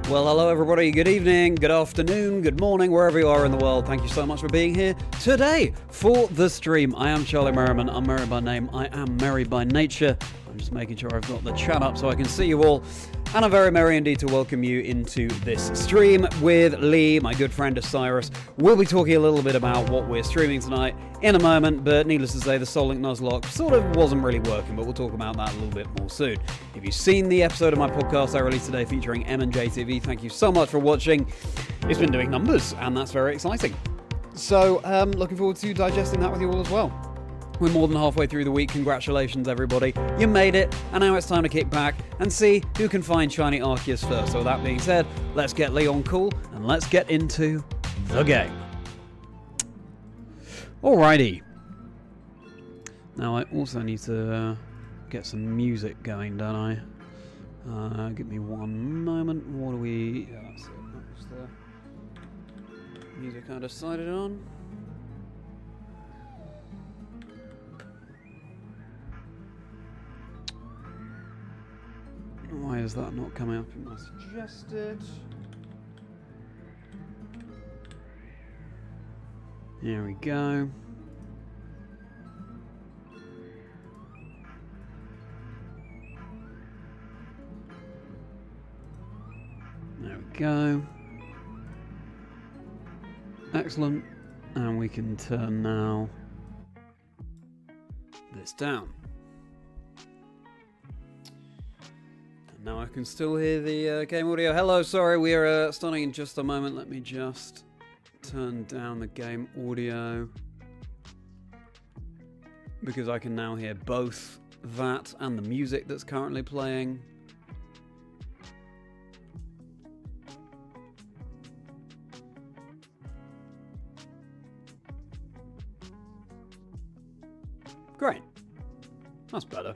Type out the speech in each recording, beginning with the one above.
Well, hello everybody, good evening, good afternoon, good morning, wherever you are in the world. Thank you so much for being here today for the stream. I am Charlie Merriman, I'm Merri by name, I am Merri by nature. I'm just making sure I've got the chat up so I can see you all. And I'm very merry indeed to welcome you into this stream with Lee, my good friend Osirus. We'll be talking a little bit about what we're streaming tonight in a moment, but needless to say, the Soul Link Nuzlocke sort of wasn't really working, but we'll talk about that a little bit more soon. If you've seen the episode of my podcast I released today featuring M&J TV, thank you so much for watching. It's been doing numbers, and that's very exciting. So, looking forward to digesting that with you all as well. We're more than halfway through the week. Congratulations, everybody. You made it, and now it's time to kick back and see who can find Shiny Arceus first. So with that being said, let's get Lee on cool, and let's get into the game. Alrighty. Now, I also need to get some music going, don't I? Give me one moment. What do we... Yeah, that's it. That's the music I decided on. Why is that not coming up in my suggested? Here we go. There we go. Excellent. And we can turn now this down. Now I can still hear the game audio. Hello, sorry, we are starting in just a moment. Let me just turn down the game audio because I can now hear both that and the music that's currently playing. Great. That's better.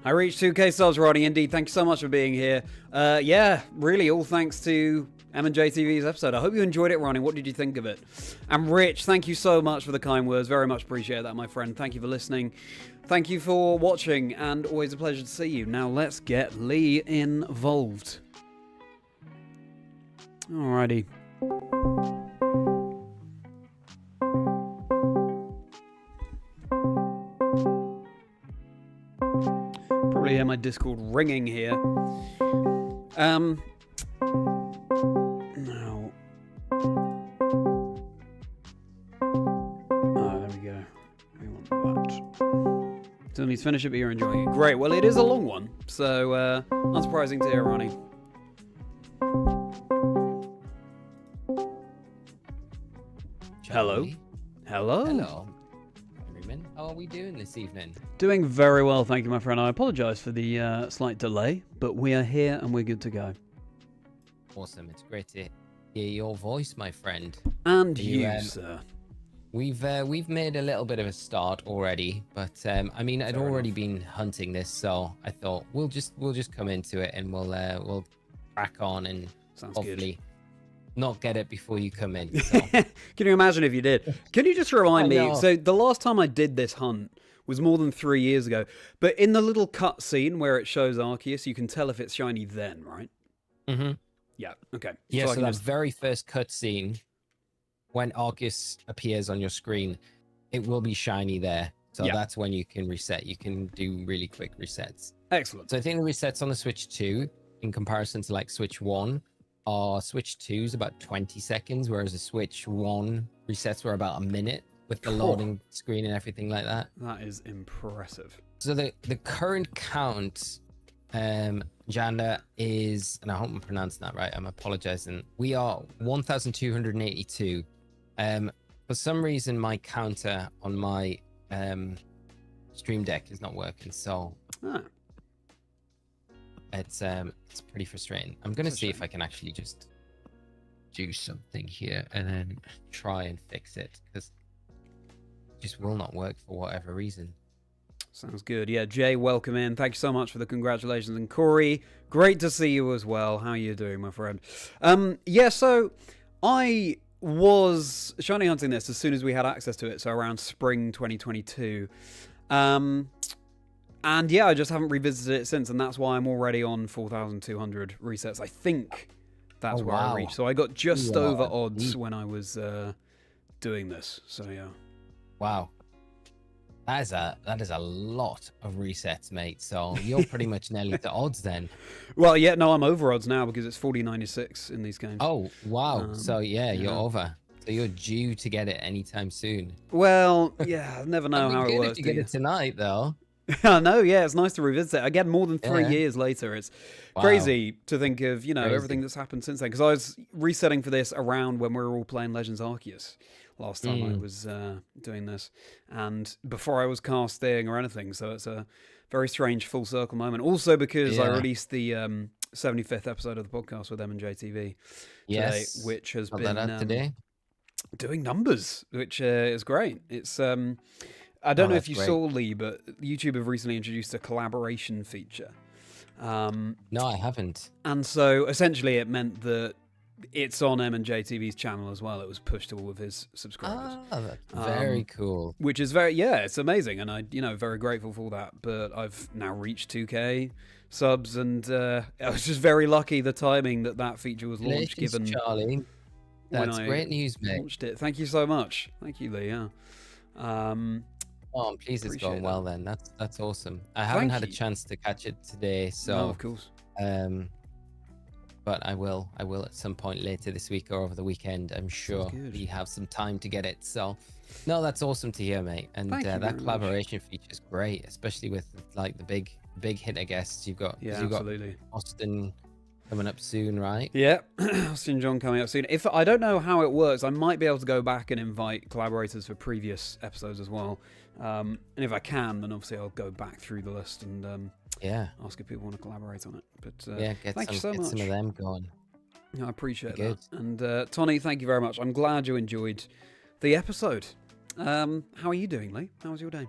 I reached 2K subs, Roddy. Indeed, thank you so much for being here. Yeah, really, all thanks to M&J TV's episode. I hope you enjoyed it, Ronnie. What did you think of it? And Rich, thank you so much for the kind words. Very much appreciate that, my friend. Thank you for listening. Thank you for watching, and always a pleasure to see you. Now, let's get Lee involved. Alrighty. Hear my Discord ringing here. Now, there we go. We want that. Still need to finish it, but you're enjoying it. Great. Well, it is a long one, so unsurprising to hear, Ronnie. Hello. Hello. Hello. How are we doing this evening? Doing very well, thank you, my friend. I apologise for the slight delay, but we are here and we're good to go. Awesome. It's great to hear your voice, my friend. And you, sir. We've made a little bit of a start already, but I mean, I'd already been hunting this, so I thought we'll just come into it and we'll crack on and hopefully not get it before you come in. So. Can you imagine if you did? Can you just remind me? So the last time I did this hunt was more than 3 years ago. But in the little cut scene where it shows Arceus, you can tell if it's shiny then, right? Mm-hmm. Yeah. Okay. Yeah. So that very first cut scene, when Arceus appears on your screen, it will be shiny there. So that's when you can reset. You can do really quick resets. Excellent. So I think the resets on the Switch 2, in comparison to like Switch 1. Switch 2 is about 20 seconds, whereas the Switch 1 resets were about a minute with the loading screen and everything like that. That is impressive. So the current count, Janda, is, and I hope I'm pronouncing that right, I'm apologizing. We are 1,282. For some reason, my counter on my Stream Deck is not working, so... It's pretty frustrating. I'm gonna see if I can actually just do something here and then try and fix it, because it just will not work for whatever reason. Sounds good. Yeah, Jay, welcome in. Thank you so much for the congratulations. And Corey, great to see you as well. How are you doing, my friend? Yeah, so I was shiny hunting this as soon as we had access to it, so around spring 2022. And yeah, I just haven't revisited it since, and that's why I'm already on 4,200 resets. I think that's where I reached. So I got just over odds when I was doing this. So yeah. Wow. That is a lot of resets, mate. So you're pretty much nearly to odds then. Well, yeah, no, I'm over odds now because it's 40.96 in these games. Oh, wow. So yeah, you're over. So you're due to get it anytime soon. Well, yeah, I never know how it works. If you get it tonight, though. I know, yeah, it's nice to revisit it. Again, more than 3 years later. It's crazy to think of, you know, everything that's happened since then. Because I was resetting for this around when we were all playing Legends Arceus last time I was doing this. And before I was casting or anything. So it's a very strange full circle moment. Also because I released the 75th episode of the podcast with M&J today, which has been doing numbers, which is great. It's... I don't know if you saw, Lee, but YouTube have recently introduced a collaboration feature. No, I haven't. And so essentially it meant that it's on M&J TV's channel as well. It was pushed to all of his subscribers. Oh, that's very cool. Which is it's amazing. And very grateful for that. But I've now reached 2K subs, and I was just very lucky the timing that feature was launched. Given Charlie. That's great news, mate. Launched it. Thank you so much. Thank you, Lee. Yeah. Oh, I'm pleased it's going well then. That's awesome. I haven't had a chance to catch it today, so no, of course. But I will at some point later this week or over the weekend. I'm sure we have some time to get it. So no, that's awesome to hear, mate. And that collaboration feature is great, especially with like the big hitter guests you've got. Yeah, absolutely. Got Austin coming up soon, right? Yeah, Austin John coming up soon. If I don't know how it works, I might be able to go back and invite collaborators for previous episodes as well. And if I can, then obviously I'll go back through the list and ask if people want to collaborate on it. But thank you so much. Get some of them going. I appreciate that. And Tony, thank you very much. I'm glad you enjoyed the episode. How are you doing, Lee? How was your day?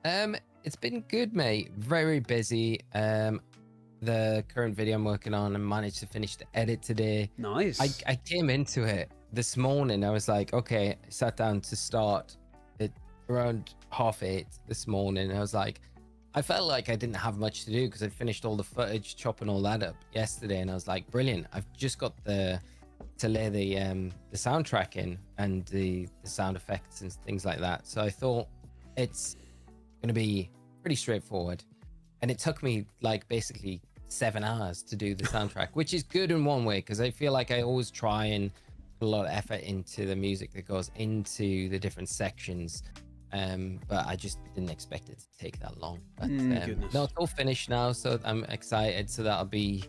It's been good, mate. Very busy. The current video I'm working on and managed to finish the edit today. Nice. I came into it this morning. I was like, okay, I sat down to start it around 8:30 this morning. I was like, I felt like I didn't have much to do because I'd finished all the footage, chopping all that up yesterday. And I was like, brilliant. I've just got to lay the soundtrack in and the sound effects and things like that. So I thought it's going to be pretty straightforward. And it took me like basically 7 hours to do the soundtrack, which is good in one way because I feel like I always try and put a lot of effort into the music that goes into the different sections. But I just didn't expect it to take that long. But no, it's all finished now, so I'm excited. So that'll be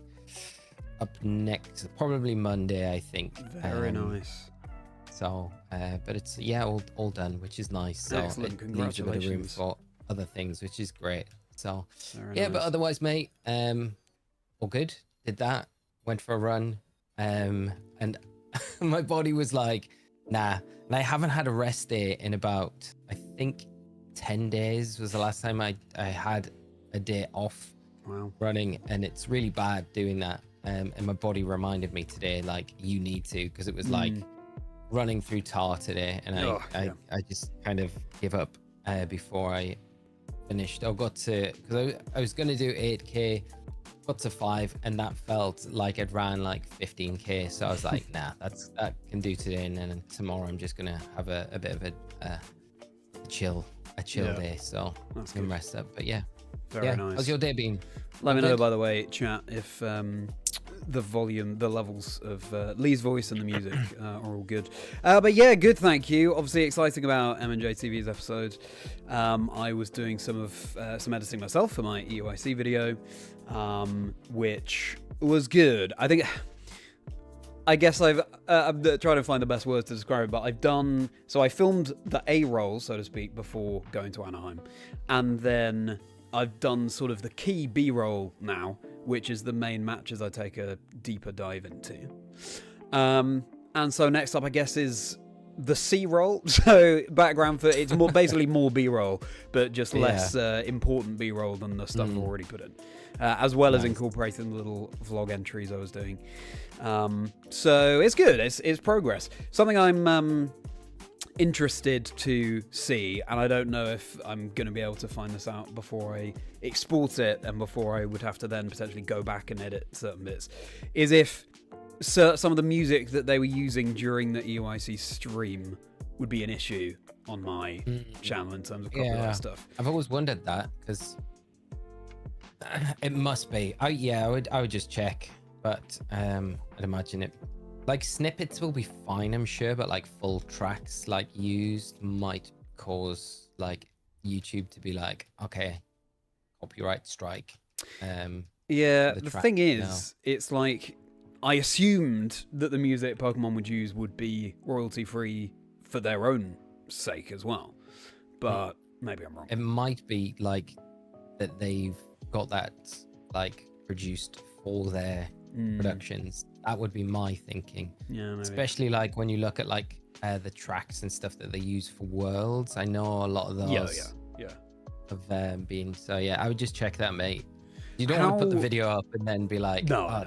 up next, probably Monday, I think. Very nice. So, but it's all done, which is nice. So excellent. It leaves a bit of room for other things, which is great. So nice. But otherwise, mate, all good. Did that, went for a run, and my body was like, nah. And I haven't had a rest day in about, I think 10 days was the last time I had a day off running, and it's really bad doing that. And my body reminded me today, like, you need to, because it was like running through tar today, and I just kind of give up before I finished. I got to, because I was going to do 8K, got to 5, and that felt like I'd ran like 15K. So I was like, nah, that can do today, and then tomorrow I'm just going to have a bit of a chill day. So I can rest up. But very nice. How's your day been? Let me know, by the way, chat, if the volume, the levels of Lee's voice and the music are all good. But yeah, good, thank you. Obviously exciting about M&J TV's episode. I was doing some editing myself for my EUIC video, which was good. I guess I'm trying to find the best words to describe it, but I filmed the A roll, so to speak, before going to Anaheim. And then I've done sort of the key B roll now, which is the main matches I take a deeper dive into. And so next up, I guess, is the C roll. So background for it's basically more B roll, but just less important B roll than the stuff I've already put in, as well as incorporating the little vlog entries I was doing. So it's good. It's progress. Something I'm interested to see, and I don't know if I'm going to be able to find this out before I export it and before I would have to then potentially go back and edit certain bits, is if some of the music that they were using during the EOIC stream would be an issue on my channel in terms of copyright stuff. I've always wondered that, because it must be. I would just check, but I'd imagine it. Like snippets will be fine, I'm sure, but like full tracks like used might cause like YouTube to be like, okay, copyright strike. The thing is, it's like I assumed that the music Pokemon would use would be royalty free for their own sake as well, but maybe I'm wrong. It might be like that they've got that like produced for their productions. That would be my thinking. Yeah, maybe. Especially like when you look at like the tracks and stuff that they use for Worlds. I know a lot of those have been. So yeah, I would just check that, mate. You don't want to put the video up and then be like, how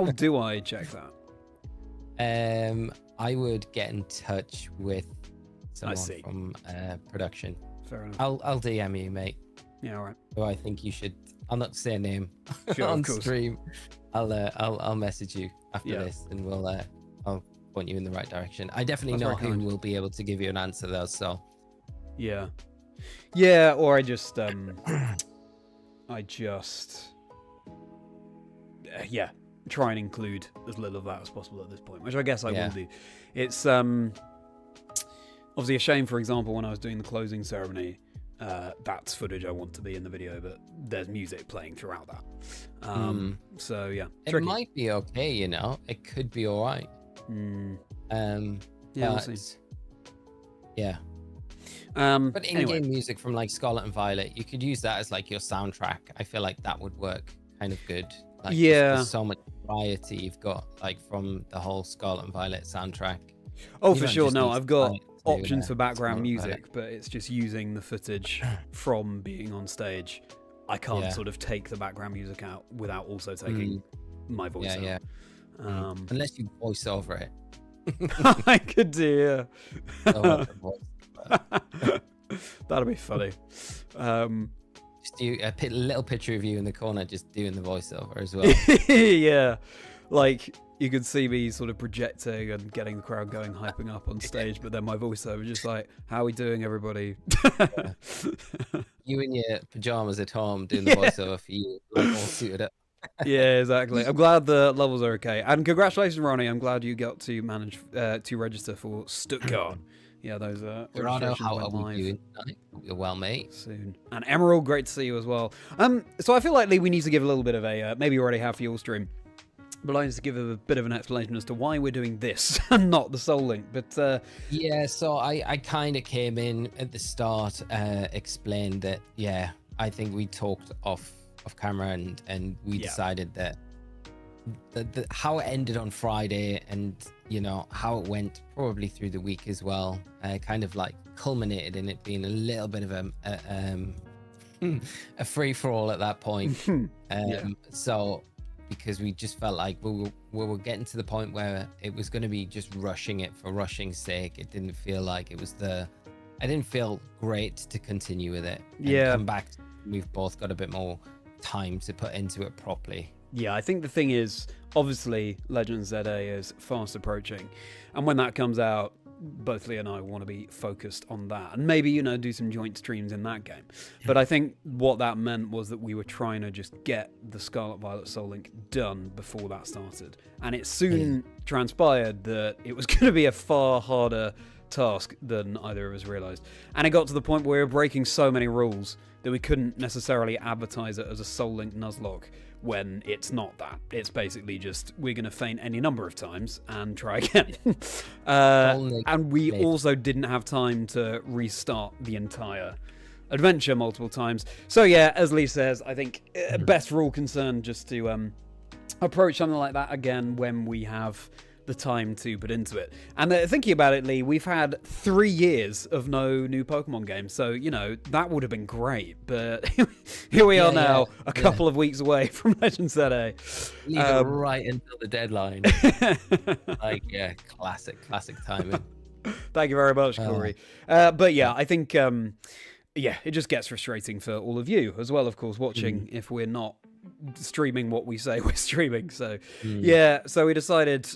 do I check that? I would get in touch with someone from production. Fair enough. I'll DM you, mate. Yeah, all right. So I think you should. I'll not say a name on stream. I'll message you after this, and I'll point you in the right direction. I definitely know who will be able to give you an answer though. So yeah, or I just try and include as little of that as possible at this point, which I guess I will do. It's obviously a shame, for example, when I was doing the closing ceremony. That's footage I want to be in the video, but there's music playing throughout that. So yeah, it might be okay, you know. It could be all right. We'll see. Yeah. But in-game music from like Scarlet and Violet, you could use that as like your soundtrack. I feel like that would work kind of good. Like, there's so much variety you've got, like from the whole Scarlet and Violet soundtrack. Oh, for sure. No, I've got options for background music, but it's just using the footage from being on stage. I can't sort of take the background music out without also taking my voice out. Unless you voice over it. I could do, that'd be funny. Just do a little picture of you in the corner just doing the voiceover as well. Yeah, like you could see me sort of projecting and getting the crowd going, hyping up on stage, but then my voiceover just like, how are we doing, everybody? You in your pajamas at home doing the voiceover for you, like all suited up. Yeah, exactly. I'm glad the levels are okay. And congratulations, Ronnie. I'm glad you got to manage to register for Stuttgart. Yeah, those Gerardo, how are we doing? You're well, mate. Soon. And Emerald, great to see you as well. So I feel like, Lee, we need to give a little bit of a, maybe you already have for your stream, but I need to give a bit of an explanation as to why we're doing this and not the Soul Link. But yeah, so I kind of came in at the start, explained that, I think we talked off camera and we decided that the how it ended on Friday and, you know, how it went probably through the week as well, kind of like culminated in it being a little bit of a free-for-all at that point. So because we just felt like we were getting to the point where it was going to be just rushing it for rushing's sake. It didn't feel like it was I didn't feel great to continue with it. And come back. We've both got a bit more time to put into it properly. Yeah, I think the thing is, obviously, Legends ZA is fast approaching. And when that comes out, both Lee and I want to be focused on that. And maybe, you know, do some joint streams in that game. But I think what that meant was that we were trying to just get the Scarlet Violet Soul Link done before that started. And it soon transpired that it was going to be a far harder task than either of us realized. And it got to the point where we were breaking so many rules that we couldn't necessarily advertise it as a Soul Link Nuzlocke when it's not that. It's basically just, we're going to faint any number of times and try again. And we also didn't have time to restart the entire adventure multiple times. So yeah, as Lee says, I think best for all concerned just to approach something like that again when we have the time to put into it. And thinking about it, Lee, we've had 3 years of no new Pokemon games, so that would have been great. But here we are now, a couple of weeks away from Legend ZA. Leave it right until the deadline. Classic timing. Thank you very much, Corey. But yeah, I think it just gets frustrating for all of you as well, of course, watching if we're not streaming what we say we're streaming. So so we decided,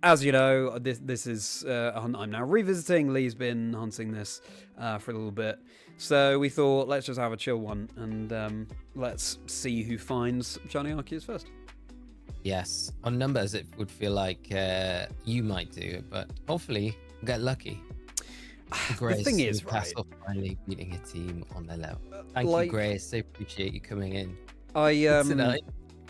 as you know, this is I'm now revisiting. Lee's been hunting this for a little bit, so we thought let's just have a chill one and let's see who finds Shiny Arceus first. Yes, on numbers it would feel like you might do it, but hopefully we'll get lucky. Grace, the thing is, Newcastle finally beating a team on their level. Thank you, Grace. I appreciate you coming in. I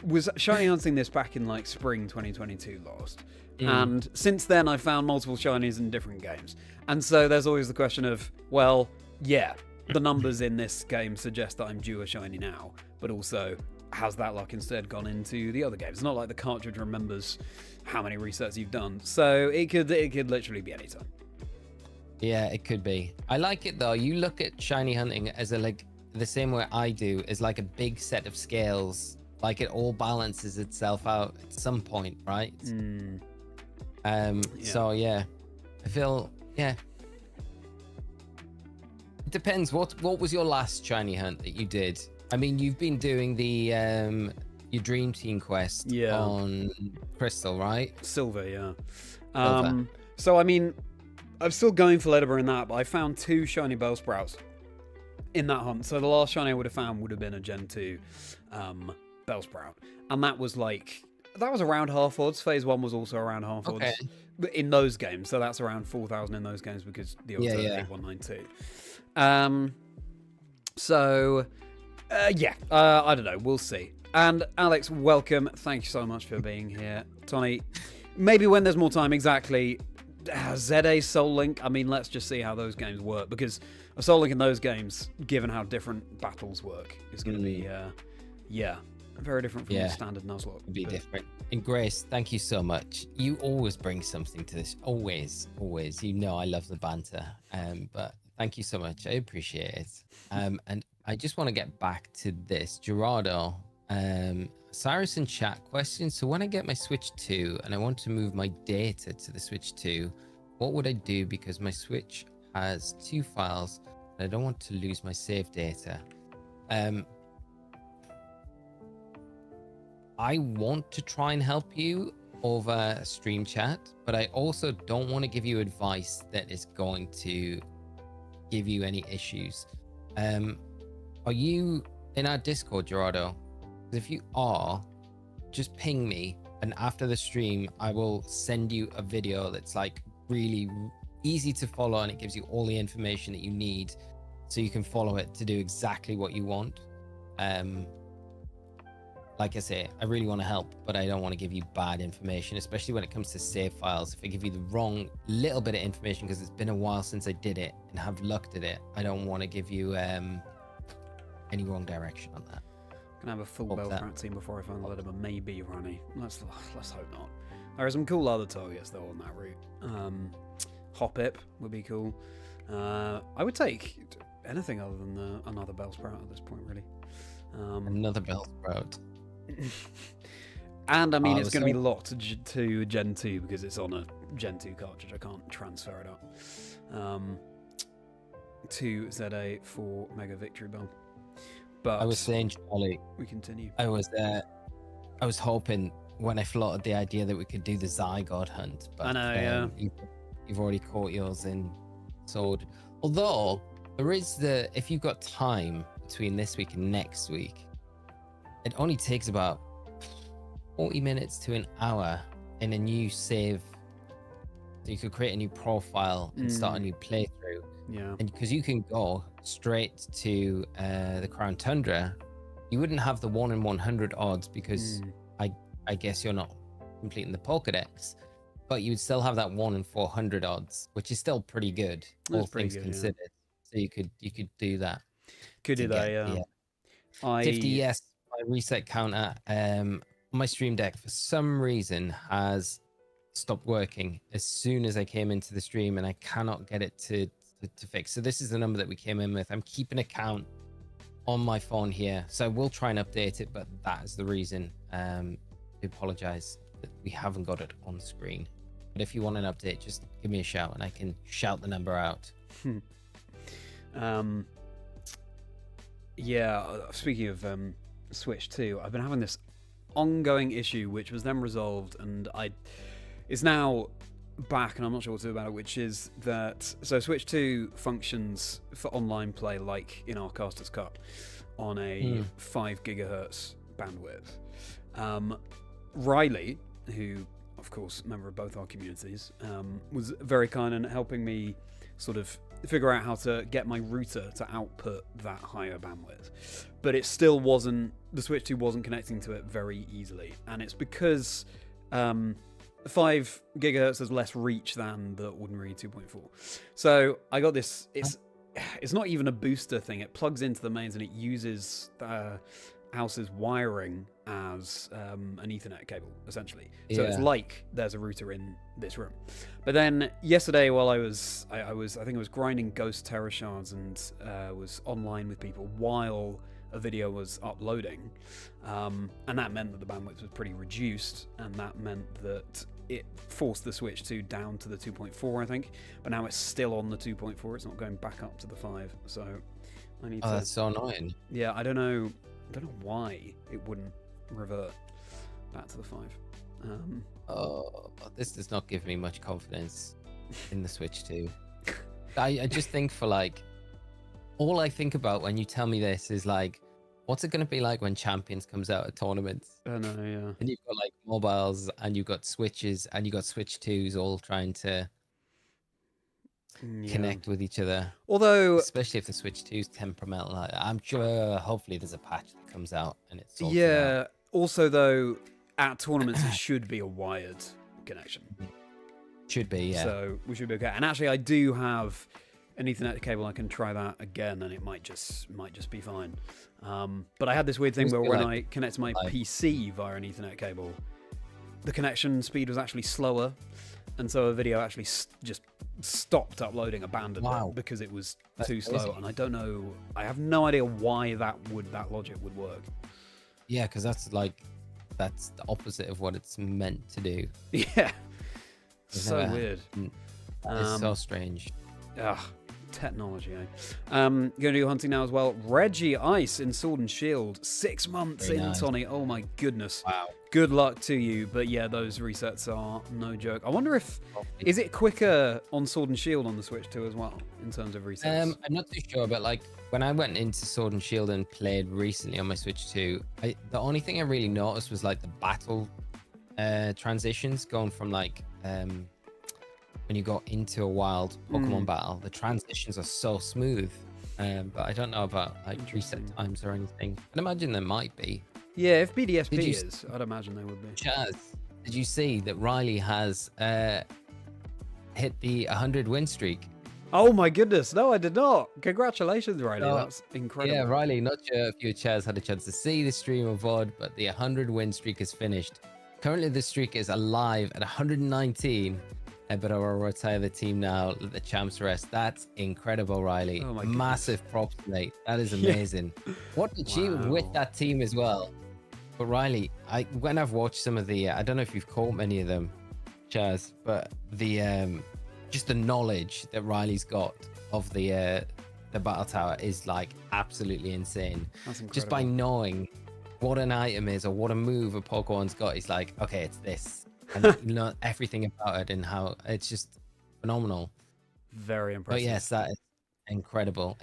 was shiny hunting this back in like spring 2022 last, and since then I found multiple shinies in different games, and so there's always the question of, well, yeah, the numbers in this game suggest that I'm due a shiny now, but also has that luck instead gone into the other games? It's not like the cartridge remembers how many resets you've done, so it could literally be any time. Yeah, it could be. I like it though. You look at shiny hunting as the same way I do, is like a big set of scales. Like it all balances itself out at some point, right? So yeah, I feel it depends. What was your last shiny hunt that you did? I mean, you've been doing the your Dream Team quest on Crystal, right? Silver, yeah. So I mean, I'm still going for Ledbetter in that, but I found 2 shiny Bellsprouts in that hunt. So the last shiny I would have found would have been a Gen 2 Bellsprout, and that was around half odds. Phase 1 was also around half odds in those games, so that's around 4,000 in those games because the odds are 8192. I don't know, we'll see. And Alex, welcome, thank you so much for being here. Tony, maybe when there's more time, exactly. ZA Soul Link, I mean, let's just see how those games work, because a Soul Link in those games, given how different battles work, is going to be very different from the standard Nuzlocke. Be different. And Grace, thank you so much. You always bring something to this. Always. You know I love the banter. But thank you so much. I appreciate it. And I just want to get back to this. Gerardo, Cyrus in chat question. So when I get my Switch 2 and I want to move my data to the Switch 2, what would I do? Because my Switch has 2 files and I don't want to lose my save data. I want to try and help you over stream chat, but I also don't want to give you advice that is going to give you any issues. Are you in our Discord, Gerardo? If you are, just ping me, and after the stream I will send you a video that's like really easy to follow, and it gives you all the information that you need so you can follow it to do exactly what you want. Like I say, I really want to help, but I don't want to give you bad information, especially when it comes to save files. If I give you the wrong little bit of information because it's been a while since I did it and have looked at it, I don't want to give you any wrong direction on that. Gonna have a full Bellsprout team before I find Ledbetter, maybe Ronnie. Let's hope not. There are some cool other targets though on that route. Hoppip would be cool. I would take anything other than another Bellsprout at this point, really. Another Bellsprout. And I mean, it's going to be locked to Gen 2 because it's on a Gen 2 cartridge. I can't transfer it up to ZA for Mega Victory Bell. But I was saying, Charlie, we continue. I was hoping when I floated the idea that we could do the Zygarde hunt, but I know, you've already caught yours in Sword. Although there is if you've got time between this week and next week, it only takes about 40 minutes to an hour in a new save. So you could create a new profile and start a new playthrough. Yeah. And because you can go straight to the Crown Tundra, you wouldn't have the 1 in 100 odds because I guess you're not completing the Pokedex, but you'd still have that 1 in 400 odds, which is still pretty good, all things considered. So you could do that. Could do that, yeah. 50, yes. My reset counter, my Stream Deck for some reason has stopped working as soon as I came into the stream, and I cannot get it to fix. So this is the number that we came in with. I'm keeping a count on my phone here, so we'll try and update it, but that is the reason. I apologize that we haven't got it on screen, but if you want an update, just give me a shout and I can shout the number out. Yeah, speaking of Switch 2, I've been having this ongoing issue which was then resolved, and it's now back, and I'm not sure what to do about it, which is that Switch 2 functions for online play like in our Caster's Cup on a 5 gigahertz bandwidth. Riley, who of course member of both our communities, was very kind in helping me sort of figure out how to get my router to output that higher bandwidth, but it still wasn't, the Switch 2 wasn't connecting to it very easily, and it's because 5 gigahertz has less reach than the ordinary 2.4. So I got this, it's not even a booster thing, it plugs into the mains and it uses house's wiring as an Ethernet cable, essentially. So it's like there's a router in this room. But then yesterday, while I think I was grinding Ghost Terror Shards and was online with people while a video was uploading, and that meant that the bandwidth was pretty reduced, and that meant that it forced the Switch 2 down to the 2.4, I think. But now it's still on the 2.4. It's not going back up to the 5. So I need to. Oh, that's so annoying. Yeah, I don't know why it wouldn't revert back to the 5. This does not give me much confidence in the Switch 2. I just think all I think about when you tell me this is what's it going to be like when Champions comes out at tournaments? I know, yeah. And you've got mobiles, and you've got Switches, and you've got Switch 2s all trying to connect with each other. Although, especially if the Switch 2's temperamental, I'm sure hopefully there's a patch that comes out and it's yeah. Also, though, at tournaments it should be a wired connection. Should be, yeah. So we should be okay. And actually, I do have an Ethernet cable. I can try that again, and it might just be fine. But I had this weird thing where when I connect to my PC via an Ethernet cable, the connection speed was actually slower. And so a video actually just stopped uploading, abandoned it because it was too slow. And I don't know, I have no idea why that logic would work. Yeah, because that's the opposite of what it's meant to do. Yeah. So weird. It's so strange. Technology, eh? Going to do hunting now as well. Reggie Ice in Sword and Shield. 6 months Very in, nice. Tony. Oh my goodness. Wow. Good luck to you. But yeah, those resets are no joke. I wonder is it quicker on Sword and Shield on the Switch 2 as well, in terms of resets? I'm not too sure, but when I went into Sword and Shield and played recently on my Switch 2, the only thing I really noticed was the battle transitions going from when you go into a wild Pokemon battle, the transitions are so smooth. But I don't know about reset times or anything. I'd imagine there might be. Yeah, if BDSP is, I'd imagine there would be. Chaz, did you see that Riley has hit the 100 win streak? Oh my goodness, no, I did not. Congratulations, Riley. That's incredible. Yeah, Riley, not sure if you, Chaz, had a chance to see the stream of VOD, but the 100 win streak is finished. Currently, the streak is alive at 119. But I will retire the team now. Let the champs rest. That's incredible, Riley. Oh my massive props, mate. That is amazing. Yeah. What an achievement with that team as well. But Riley, when I've watched some of the, I don't know if you've caught many of them, Chaz, but the just the knowledge that Riley's got of the battle tower is absolutely insane. That's incredible. Just by knowing what an item is or what a move a Pokemon's got, he's okay, it's this. And you know everything about it and how it's just phenomenal. Very impressive. But yes, that is incredible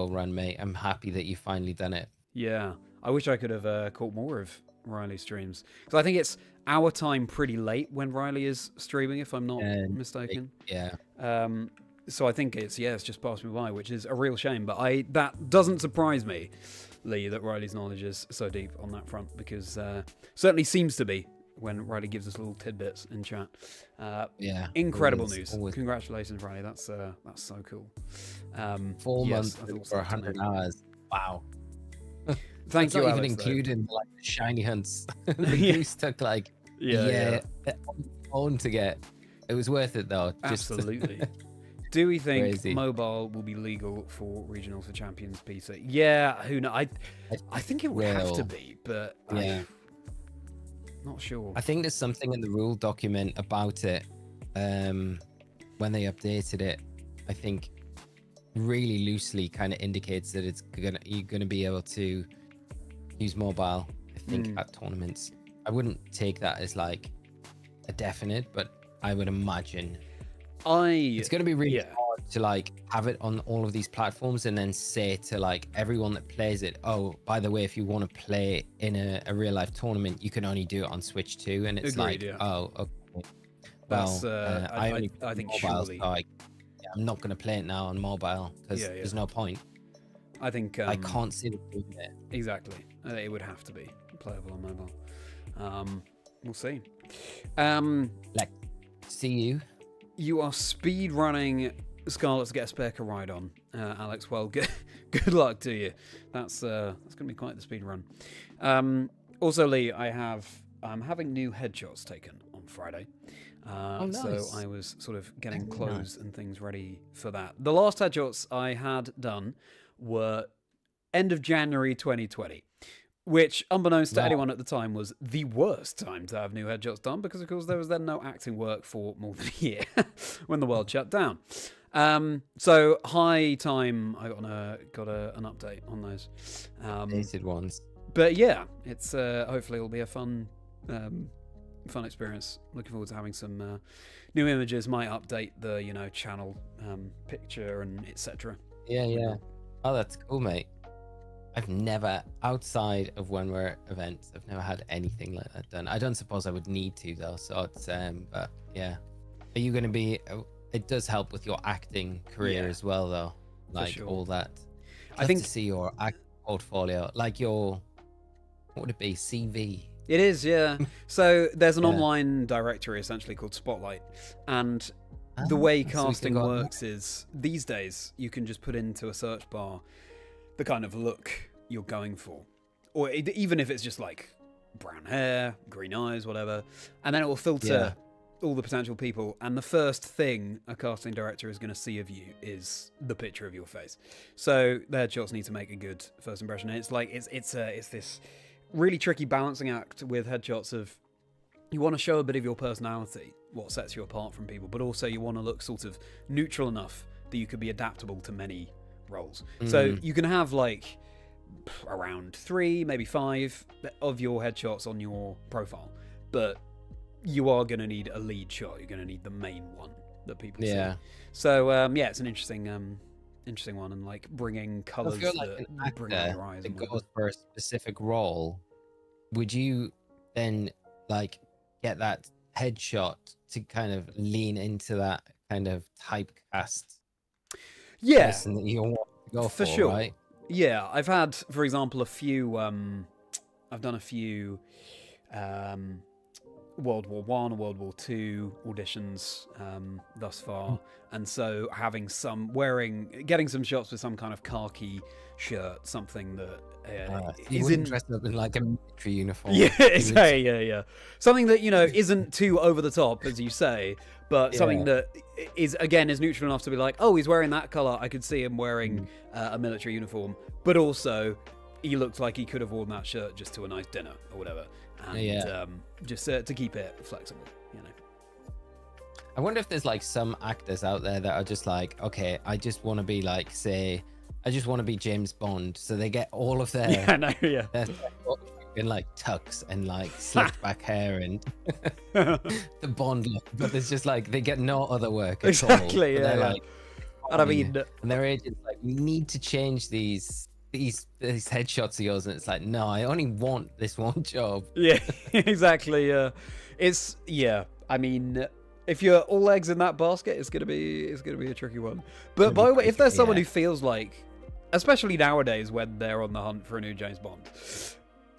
run, mate. I'm happy that you finally done it. Yeah, I wish I could have caught more of Riley's streams, because I think it's our time pretty late when Riley is streaming, if I'm not mistaken. Yeah. So I think it's just passed me by, which is a real shame. But that doesn't surprise me, Lee, that Riley's knowledge is so deep on that front, because certainly seems to be when Riley gives us little tidbits in chat. Yeah. Incredible news. Congratulations, Riley. That's so cool. 4 months for 100 hours. Wow. Thank you, not Alex, even including the shiny hunts. The Yeah. goose took phone to get. It was worth it though. Absolutely. Do we think Crazy. mobile will be legal for regionals for champions, Peter? Yeah, who knows? I think it would have to be, but yeah, not sure. I think there's something in the rule document about it. When they updated it, I think really loosely kind of indicates that you're gonna be able to use mobile. I think at tournaments. I wouldn't take that as like a definite, but I would imagine it's going to be really hard to like have it on all of these platforms and then say to like everyone that plays it, oh, by the way, if you want to play in a real life tournament, you can only do it on Switch too. And it's oh, okay. That's, well, I think mobile, surely. So I'm not going to play it now on mobile because there's no point. I think I can't see it doing it. Exactly. It would have to be playable on mobile. We'll see. Like, see you. You are speed running Scarlet to get a spare ride on, Alex. Well, good luck to you. That's going to be quite the speed run. Also, Lee, I'm having new headshots taken on Friday. Nice. So I was sort of getting clothes and things ready for that. The last headshots I had done were end of January 2020. Which, unbeknownst to anyone at the time, was the worst time to have new headshots done because, of course, there was then no acting work for more than a year when the world shut down. So, high time I got an update on those. Dated ones. But yeah, it's hopefully it'll be a fun experience. Looking forward to having some new images. Might update the channel picture and etc. Yeah. Oh, that's cool, mate. I've never, outside of when we're at events, I've never had anything like that done. I don't suppose I would need to though. So it's but yeah. Are you going to be? It does help with your acting career as well, though. Like all that. I think to see your acting portfolio, like your, what would it be? CV. It is, yeah. So there's an online directory essentially called Spotlight, and the way casting works is these days you can just put into a search bar the kind of look you're going for, or even if it's just like brown hair, green eyes, whatever, and then it will filter all the potential people, and the first thing a casting director is going to see of you is the picture of your face. So the headshots need to make a good first impression. And it's like it's this really tricky balancing act with headshots of you want to show a bit of your personality, what sets you apart from people, but also you want to look sort of neutral enough that you could be adaptable to many roles. So you can have like around 3, maybe 5 of your headshots on your profile, but you are going to need a lead shot. You're going to need the main one that people see. So it's an interesting one, and like bringing colors that bring out your eyes. That goes for a specific role. Would you then like get that headshot to kind of lean into that kind of typecast? Person that you want to go for, sure. Right? Yeah, I've had, for example, a few. I've done a few World War One or World War Two auditions thus far, and so having getting some shots with some kind of khaki shirt, something that isn't dressed up in like a military uniform. Yeah. Something that isn't too over the top, as you say, but something that is neutral enough to be like, oh, he's wearing that color. I could see him wearing a military uniform, but also he looks like he could have worn that shirt just to a nice dinner or whatever, and just to keep it flexible. I wonder if there's like some actors out there that are just like, okay, I just want to be like, say, I just want to be James Bond, so they get all of their their in like tux and like slicked back hair and the Bond look, but there's just like they get no other work at all. Like, and I mean, and their agent's like, we need to change these headshots of yours, and it's like, no, I only want this one job. Yeah, exactly. I mean, if you're all eggs in that basket, it's gonna be a tricky one. But by the way, if there's someone who feels like, especially nowadays when they're on the hunt for a new James Bond,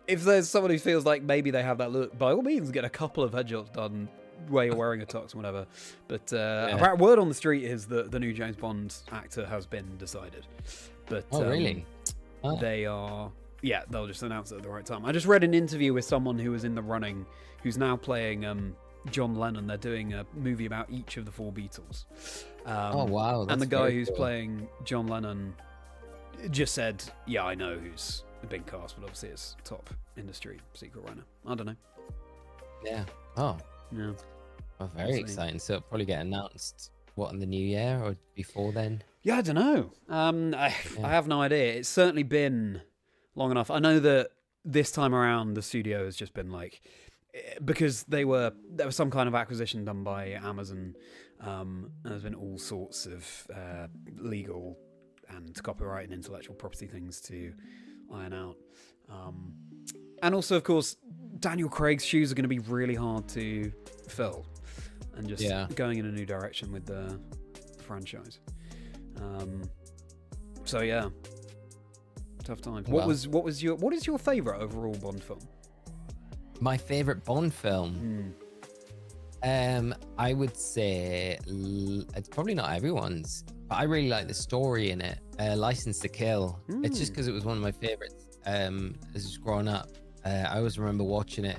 if there's someone who feels like maybe they have that look, by all means, get a couple of headshots done where you're wearing a tux or whatever. But apparent word on the street is that the new James Bond actor has been decided. But really? They are, they'll just announce it at the right time. I just read an interview with someone who was in the running, who's now playing John Lennon. They're doing a movie about each of the 4 Beatles. Oh wow! And the guy who's cool. playing John Lennon just said, "Yeah, I know who's the big cast, but obviously it's top industry secret right now." I don't know. Yeah. Oh. Yeah. Well, very exciting. So it'll probably get announced in the new year or before then. Yeah, I don't know. I have no idea. It's certainly been long enough. I know that this time around the studio has just been like, because there was some kind of acquisition done by Amazon. And there's been all sorts of legal and copyright and intellectual property things to iron out. And also, of course, Daniel Craig's shoes are going to be really hard to fill, and just going in a new direction with the franchise. So yeah, tough times. Well, what is your favorite overall Bond film? My favorite Bond film. I would say it's probably not everyone's, but I really like the story in it. License to Kill. It's just because it was one of my favorites. As growing up, I always remember watching it,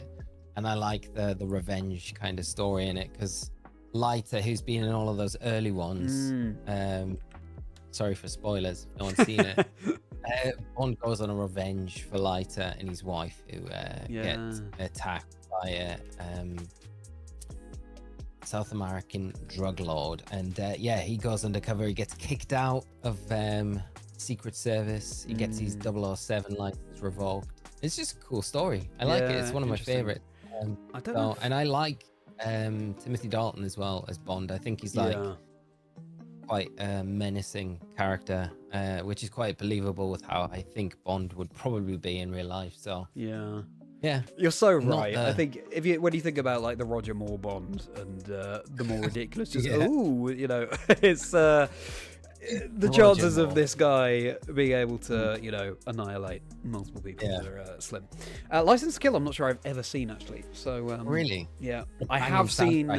and I like the revenge kind of story in it because Leiter, who's been in all of those early ones. Sorry for spoilers if no one's seen it. Bond goes on a revenge for Leiter and his wife, who gets attacked by a South American drug lord, and he goes undercover. He gets kicked out of Secret Service. He gets his 007 license revoked. It's just a cool story. I like it. It's one of my favorites. I don't know. And I like Timothy Dalton as well as Bond. I think he's like quite a menacing character, which is quite believable with how I think Bond would probably be in real life. So yeah, you're so right. I think when you think about like the Roger Moore Bond and the more ridiculous, just it's the chances of this guy being able to annihilate multiple people are slim. License to Kill, I'm not sure I've ever seen actually. So really, I have seen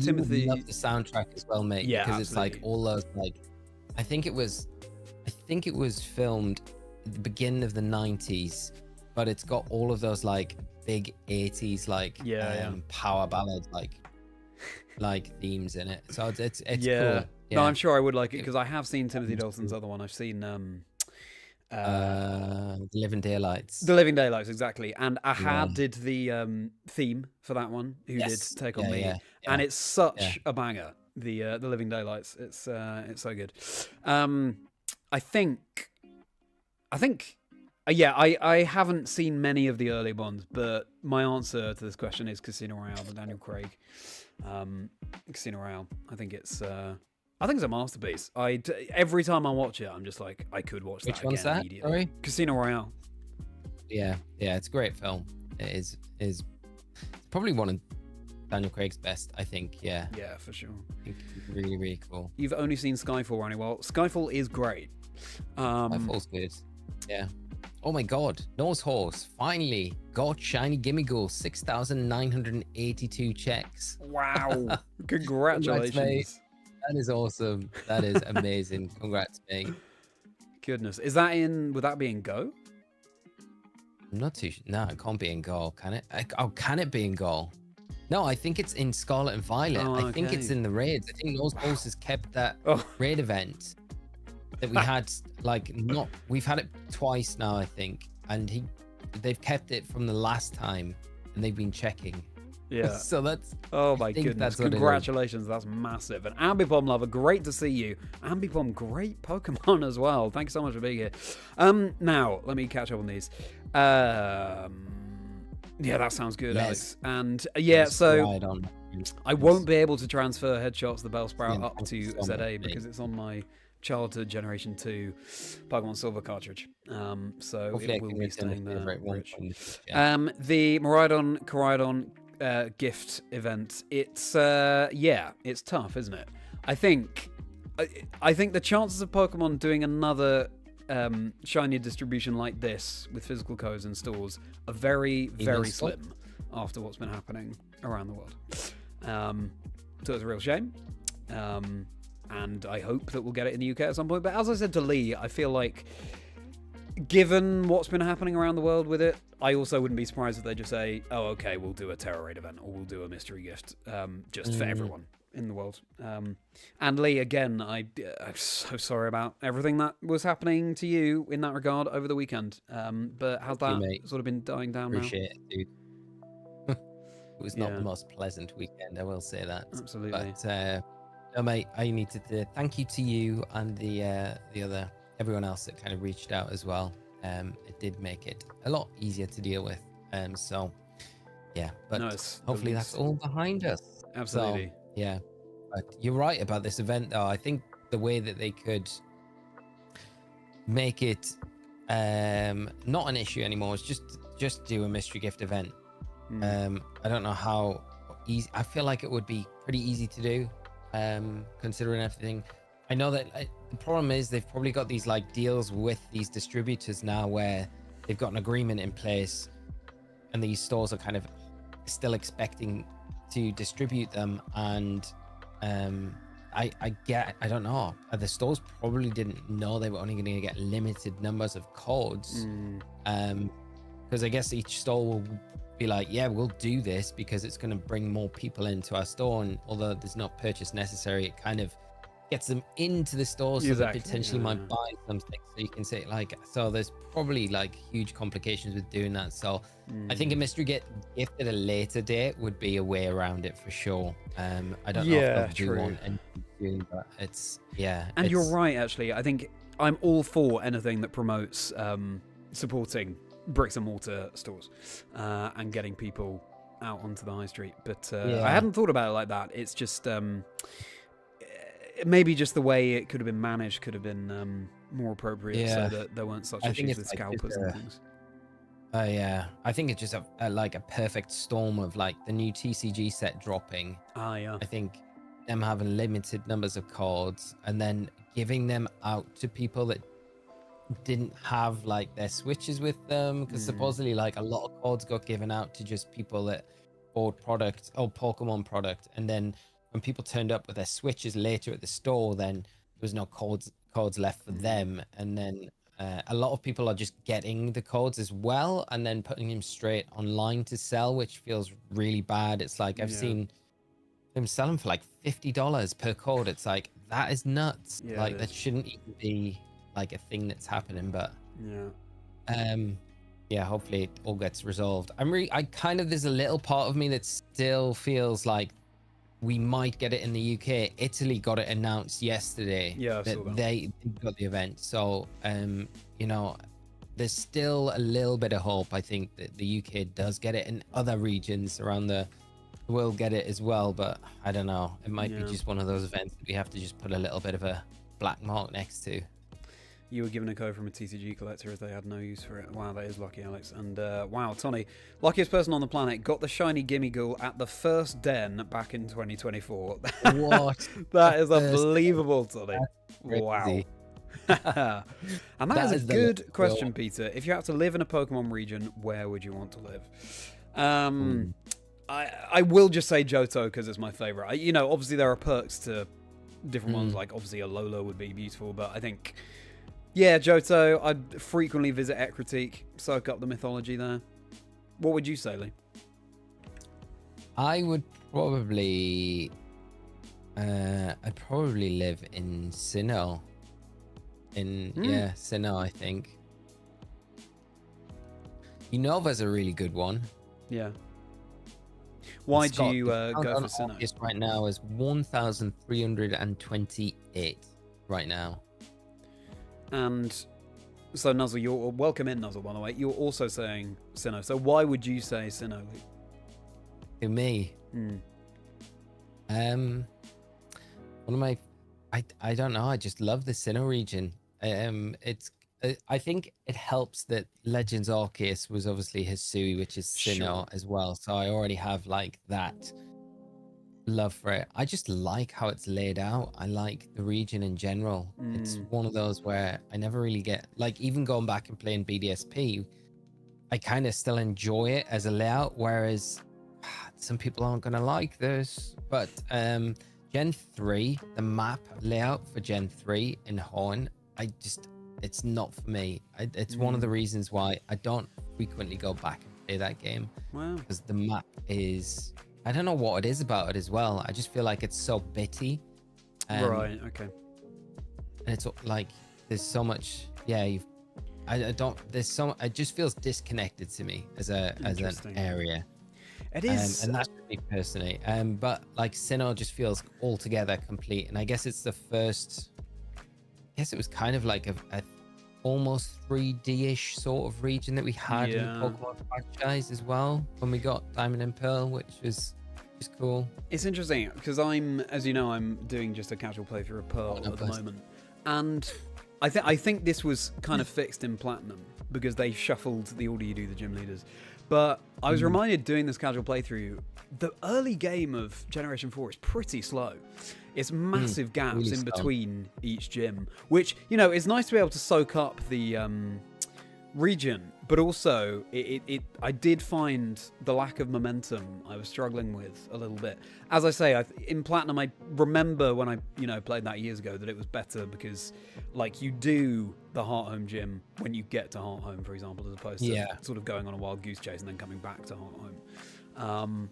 Timothy. You love the soundtrack as well, mate. Yeah, because it's like all those I think it was filmed at the beginning of the 90s, but it's got all of those like big 80s power ballads like themes in it. So it's cool. Yeah. No, I'm sure I would like it because I have seen Timothy Dalton's other one. I've seen The Living Daylights. The Living Daylights, exactly. And Ahad did the theme for that one. Who did Take on Me? And it's such a banger. The Living Daylights. It's so good. I think. I haven't seen many of the early Bonds, but my answer to this question is Casino Royale, the Daniel Craig Casino Royale. I think it's a masterpiece. Every time I watch it, I'm just like, I could watch that again immediately. Sorry? Casino Royale. Yeah, it's a great film. It is probably one of Daniel Craig's best, I think. Yeah, for sure. I think it's really, really cool. You've only seen Skyfall, Ronnie. Well, Skyfall is great. Skyfall's good. Yeah. Oh my God, Nose Horse finally got Shiny Gimmighoul, 6,982 checks. Wow. Congratulations. That is awesome. That is amazing. Congrats, mate. Goodness. Would that be in Go? I'm not too sure. No, it can't be in Go, can it? Can it be in Go? No, I think it's in Scarlet and Violet. I think it's in the raids. I think Nose Horse has kept that raid event that we had, we've had it twice now, I think. And they've kept it from the last time and they've been checking. Yeah. So that's. Oh my goodness! Congratulations, that's massive. And Ambipom lover, great to see you. Ambipom, great Pokemon as well. Thanks so much for being here. Now let me catch up on these. Yeah, that sounds good, Alex. And so I won't be able to transfer Headshots the Bellsprout up to ZA because it's on my childhood Generation 2 Pokemon Silver cartridge. So hopefully it will be staying there. The Miraidon Koraidon gift event, it's tough, isn't it? I think the chances of Pokemon doing another shiny distribution like this with physical codes in stores are very, very slim after what's been happening around the world. So it's a real shame. And I hope that we'll get it in the UK at some point. But as I said to Lee, I feel like given what's been happening around the world with it, I also wouldn't be surprised if they just say, "Oh, okay, we'll do a Terror Raid event, or we'll do a mystery gift, just for everyone in the world." And Lee, again, I'm so sorry about everything that was happening to you in that regard over the weekend. But how's that sort of been dying down now? Appreciate it, dude. It was not the most pleasant weekend, I will say that. Absolutely. But no, mate, I needed to thank you to you and everyone else that kind of reached out as well. It did make it a lot easier to deal with. So yeah, but hopefully that's all behind us. Absolutely. So, yeah, but you're right about this event, though. I think the way that they could make it not an issue anymore is just do a mystery gift event. I don't know how easy. I feel like it would be pretty easy to do, considering everything. I know that the problem is they've probably got these like deals with these distributors now where they've got an agreement in place, and these stores are kind of still expecting to distribute them. And I don't know. The stores probably didn't know they were only going to get limited numbers of codes, because I guess each store will be like, yeah, we'll do this because it's going to bring more people into our store, and although there's no purchase necessary, it kind of gets them into the store so they potentially might buy something. So you can say like, so there's probably like huge complications with doing that. So I think a mystery gift at a later date would be a way around it for sure. I don't know if they'll do one anything, but and you're right, actually. I think I'm all for anything that promotes supporting bricks and mortar stores and getting people out onto the high street, but I hadn't thought about it like that. It's just maybe just the way it could have been managed could have been more appropriate, so that there weren't such issues with scalpers and things. I think it's just like a perfect storm of like the new TCG set dropping. I think them having limited numbers of cards and then giving them out to people that didn't have like their switches with them, because supposedly like a lot of cards got given out to just people that bought product or Pokemon product, and then when people turned up with their switches later at the store, then there was no cards left for them. And then a lot of people are just getting the codes as well and then putting them straight online to sell, which feels really bad. It's like I've seen them selling for like $50 per code. It's like, that is nuts. Like that shouldn't even be like a thing that's happening. But hopefully it all gets resolved. There's a little part of me that still feels like we might get it in the UK. Italy got it announced yesterday that they got the event. So, there's still a little bit of hope. I think that the UK does get it, and other regions around the world get it as well. But I don't know. It might be just one of those events that we have to just put a little bit of a black mark next to. You were given a code from a TCG collector as they had no use for it. Wow, that is lucky, Alex. And wow, Tony, luckiest person on the planet, got the shiny Gimmighoul at the first den back in 2024. What? That is unbelievable, Tony. Wow. And that is a good question, Peter. If you had to live in a Pokemon region, where would you want to live? I will just say Johto because it's my favorite. Obviously there are perks to different ones. Like obviously Alola would be beautiful, but I think Johto. I'd frequently visit Ekritique, soak up the mythology there. What would you say, Lee? I would probably I'd probably live in Sinnoh. Sinnoh, I think. Unova's a really good one. Yeah. Why do you go for Sinnoh? Right now is 1,328 right now. And so, Nuzzle, you're welcome in, Nuzzle, by the way. You're also saying Sinnoh. So why would you say Sinnoh, Lee? To me? One of my... I don't know. I just love the Sinnoh region. I think it helps that Legends Arceus was obviously Hisui, which is Sinnoh as well. So I already have like that love for it. I just like how it's laid out. I like the region in general. It's one of those where I never really get, like, even going back and playing BDSP, I kind of still enjoy it as a layout, whereas some people aren't going to like this. But Gen 3, the map layout for Gen 3 in Horn, it's not for me. It's one of the reasons why I don't frequently go back and play that game. Wow. Because the map is, I don't know what it is about it as well. I just feel like it's so bitty. Right. Okay. And it's like there's so much. Yeah, I don't. There's so. It just feels disconnected to me as an area. It is, and that's me personally. But like Sinnoh just feels altogether complete, and I guess it's the first. I guess it was kind of like a almost 3D-ish sort of region that we had in the Pokemon franchise as well when we got Diamond and Pearl, which was just cool. It's interesting because as you know, I'm doing just a casual playthrough of Pearl at the moment, and I think this was kind of fixed in Platinum because they shuffled the order you do the gym leaders. But I was reminded doing this casual playthrough, the early game of Generation 4 is pretty slow. It's massive gaps really in between each gym, which, you know, it's nice to be able to soak up the region, but also I did find the lack of momentum I was struggling with a little bit. As I say, in Platinum, I remember when I played that years ago that it was better because like you do the Heart Home gym when you get to Heart Home, for example, as opposed to sort of going on a wild goose chase and then coming back to Heart Home.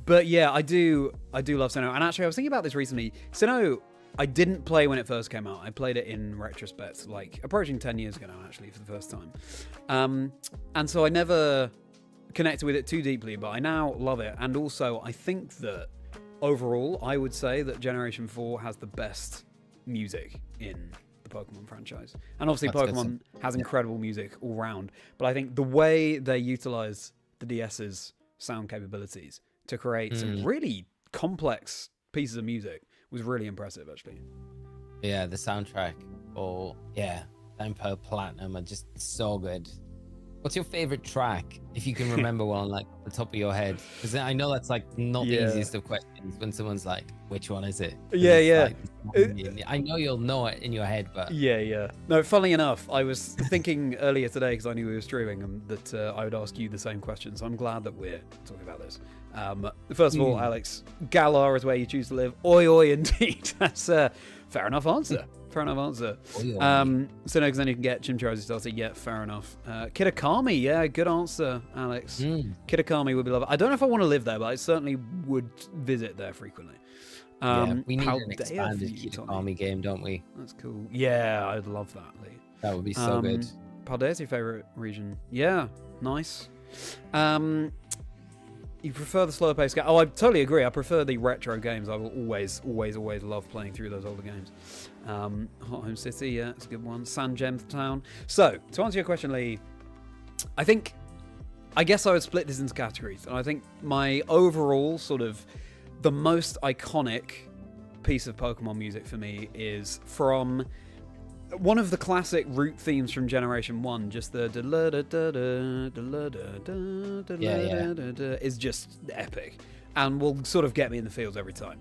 But yeah, I do love Sinnoh, and actually I was thinking about this recently. Sinnoh, I didn't play when it first came out. I played it in retrospect, like approaching 10 years ago now, actually, for the first time. And so I never connected with it too deeply, but I now love it. And also, I think that overall, I would say that Generation 4 has the best music in the Pokemon franchise. And obviously, Pokemon has incredible music all round. But I think the way they utilize the DS's sound capabilities to create some really complex pieces of music was really impressive, actually. Yeah, the soundtrack Diamond Pearl Platinum are just so good. What's your favorite track, if you can remember one, like the top of your head? Because I know that's like not the easiest of questions when someone's like, which one is it? Like, I know you'll know it in your head, but no, funnily enough, I was thinking earlier today, because I knew we were streaming, that I would ask you the same question, so I'm glad that we're talking about this. First of all, Alex, Galar is where you choose to live. Oi, oi, indeed. That's a fair enough answer. Fair enough answer. So no, because then you can get Chimchar starter. Yeah, fair enough. Kitakami, yeah, good answer, Alex. Kitakami would be lovely. I don't know if I want to live there, but I certainly would visit there frequently. We need an expanded Kitakami game, don't we? That's cool. Yeah, I'd love that, Lee. That would be so good. Paldea's your favorite region? Yeah, nice. You prefer the slower paced game? Oh, I totally agree. I prefer the retro games. I will always love playing through those older games. Hot Home City, yeah, it's a good one. San Gem's Town. So, to answer your question, Lee, I guess I would split this into categories. And I think my overall sort of the most iconic piece of Pokemon music for me is from one of the classic root themes from Generation 1, just the is just epic and will sort of get me in the feels every time.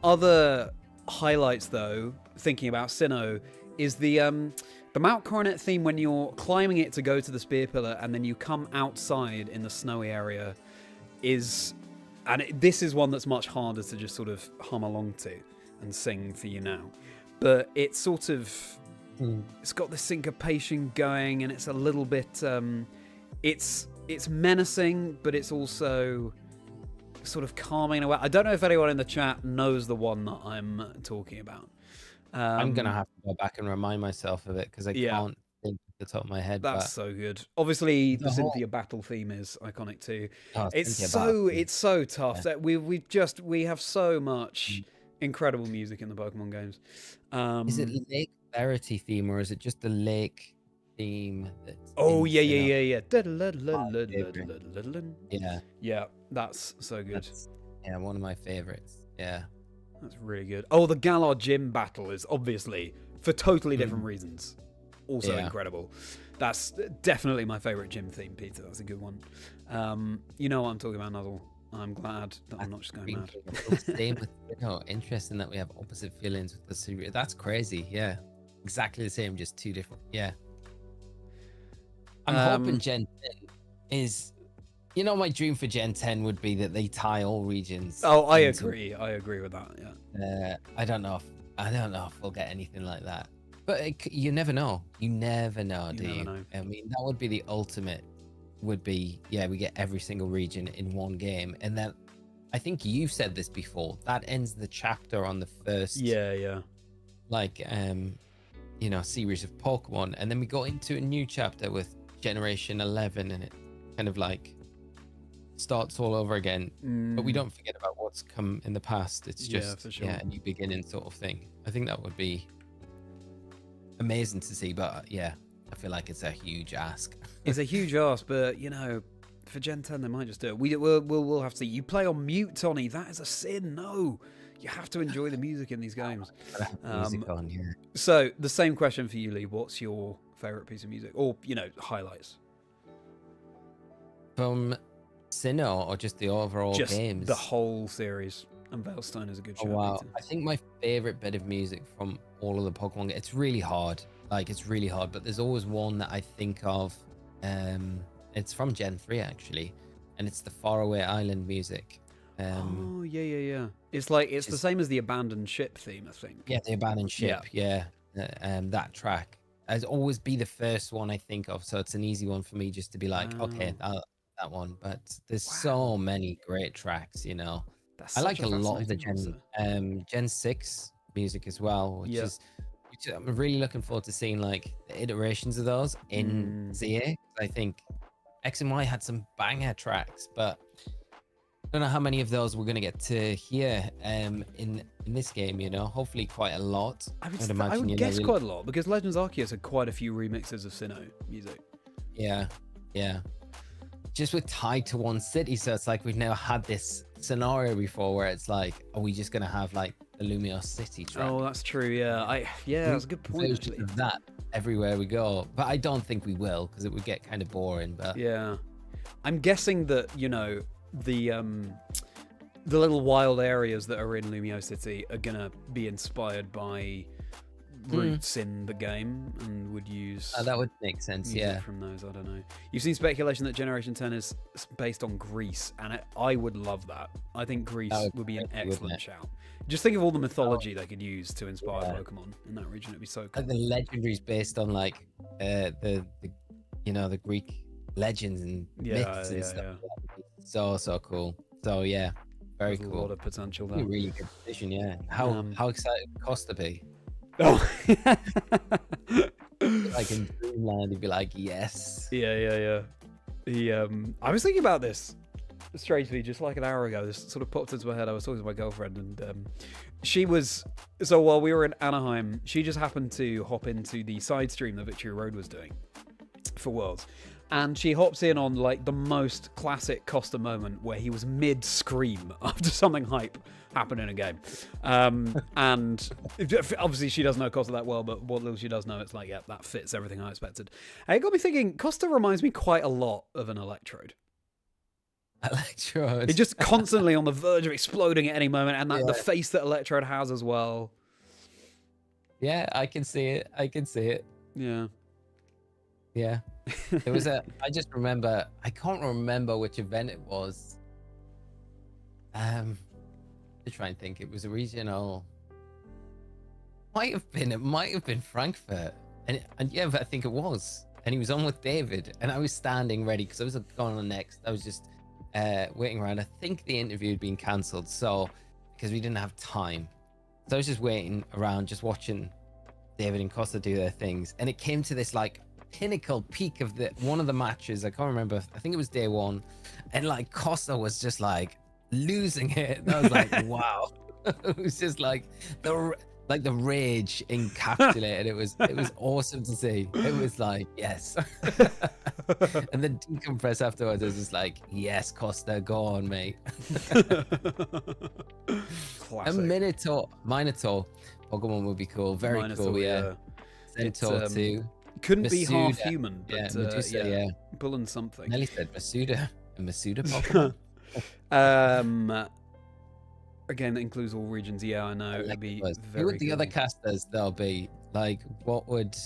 Other highlights, though, thinking about Sinnoh, is the Mount Coronet theme when you're climbing it to go to the Spear Pillar and then you come outside in the snowy area this is one that's much harder to just sort of hum along to and sing for you now. But it's sort of, it's got the syncopation going, and it's a little bit, it's menacing, but it's also sort of calming in a way. I don't know if anyone in the chat knows the one that I'm talking about. I'm going to have to go back and remind myself of it, because I can't think at the top of my head. That's so good. Obviously, the Cynthia battle theme is iconic too. It's so tough. That we have so much incredible music in the Pokemon games. Is it Lake Verity theme, or is it just the lake theme? Yeah, that's so good. That's, one of my favorites. Yeah, that's really good. Oh, the Galar Gym battle is obviously for totally different reasons also incredible. That's definitely my favorite gym theme, Peter. That's a good one. You know what I'm talking about, Nuzzle. I'm glad that I'm not just going mad. Same with interesting that we have opposite feelings with the series. That's crazy. Yeah, exactly the same, just two different. Yeah, I'm hoping Gen 10 is. You know, my dream for Gen 10 would be that they tie all regions. Oh, I agree. I agree with that. Yeah. I don't know if we'll get anything like that. But you never know. You never know, do you? Never know. I mean, that would be the ultimate. Would be, yeah, we get every single region in one game, and then I think you've said this before. That ends the chapter on the first, Yeah. like, series of Pokemon, and then we go into a new chapter with Generation 11, and it kind of like starts all over again. But we don't forget about what's come in the past. It's just for sure. a new beginning sort of thing. I think that would be amazing to see, but yeah, I feel like it's a huge ask. It's a huge ask, but for Gen 10 they might just do it. We'll have to see. You play on mute, Tony. That is a sin. No, you have to enjoy the music in these games. Music on, yeah. So the same question for you, Lee. What's your favorite piece of music, or highlights? From Sinnoh or just the overall Just games? the whole series. And Milestone is a good show. Oh, wow. I think my favorite bit of music from all of the Pokemon, it's really hard. It's really hard, but there's always one that I think of. It's from Gen 3 actually, and it's the Faraway Island music. Oh yeah. It's the same as the abandoned ship theme, I think. Yeah, the abandoned ship. Yeah. That track. I'd always be the first one I think of, so it's an easy one for me just to be like, okay, that one. But there's so many great tracks, I like a lot of the Gen 6 music as well, which I'm really looking forward to seeing like the iterations of those in ZA. I think X and Y had some banger tracks, but I don't know how many of those we're going to get to hear in this game, hopefully quite a lot. I would guess quite a lot, because Legends Arceus had quite a few remixes of Sinnoh music. Yeah. Just with tied to one city, so it's like we've never had this scenario before where it's like, are we just going to have like the Lumiose City track? Oh, that's true. Yeah, that's a good point. Actually, that everywhere we go, but I don't think we will, because it would get kind of boring. But yeah, I'm guessing that the little wild areas that are in Lumiose City are gonna be inspired by roots in the game and would use that would make sense, yeah, from those. I don't know. You've seen speculation that Generation 10 is based on Greece, and I would love that. I think Greece would be an excellent shout. Just think of all the mythology they could use to inspire Pokemon in that region. It'd be so cool. Like the legendaries based on like the Greek legends and myths and stuff. Yeah. So cool. So yeah, very There's cool. A lot of potential there. Really good decision, yeah. How excited would Costa be? Oh, like in Dreamland, he'd be like, yes. Yeah. I was thinking about this strangely just like an hour ago. This sort of popped into my head. I was talking to my girlfriend, and so while we were in Anaheim, she just happened to hop into the side stream that Victory Road was doing for Worlds. And she hops in on like the most classic Costa moment where he was mid-scream after something hype happened in a game. And obviously she doesn't know Costa that well, but what little she does know, it's like, yeah, that fits everything I expected. And it got me thinking, Costa reminds me quite a lot of an Electrode. Electrode. It's just constantly on the verge of exploding at any moment, and the face that Electrode has as well. Yeah, I can see it. Yeah. There was I just remember, I can't remember which event it was. To try and think, it was a regional. It might have been Frankfurt. And yeah, but I think it was. And he was on with David, and I was standing ready because I was going on next. I was just waiting around. I think the interview had been cancelled, so because we didn't have time. So I was just waiting around, just watching David and Costa do their things. And it came to this like pinnacle peak of one of the matches. I can't remember. I think it was day one, and like Costa was just like losing it. And I was like, wow. It was just like the rage encapsulated. It was awesome to see. It was like, yes. And then decompress afterwards. I was just like, yes, Costa, go on, mate. Classic. And Minotaur Pokemon would be cool. Very Minotaur, cool, yeah. Centaur too. Couldn't Masuda. be half human, but Medusa, pulling something. Nelly said Masuda. A Masuda Pokemon. Again, that includes all regions. Yeah, I know. It'd be very Who would the cool. other casters they'll be? Like, what would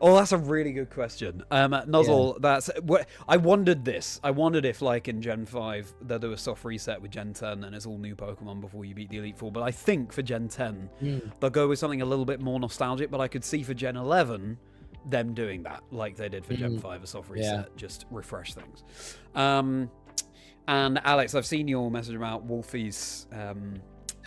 Oh, that's a really good question. Nozzle, that's what I wondered this. I wondered if, like in Gen 5, they'll do a soft reset with Gen 10 and it's all new Pokemon before you beat the Elite Four. But I think for Gen 10, they'll go with something a little bit more nostalgic. But I could see for Gen 11, them doing that like they did for Gen 5, a soft reset, just refresh things. And Alex, I've seen your message about Wolfie's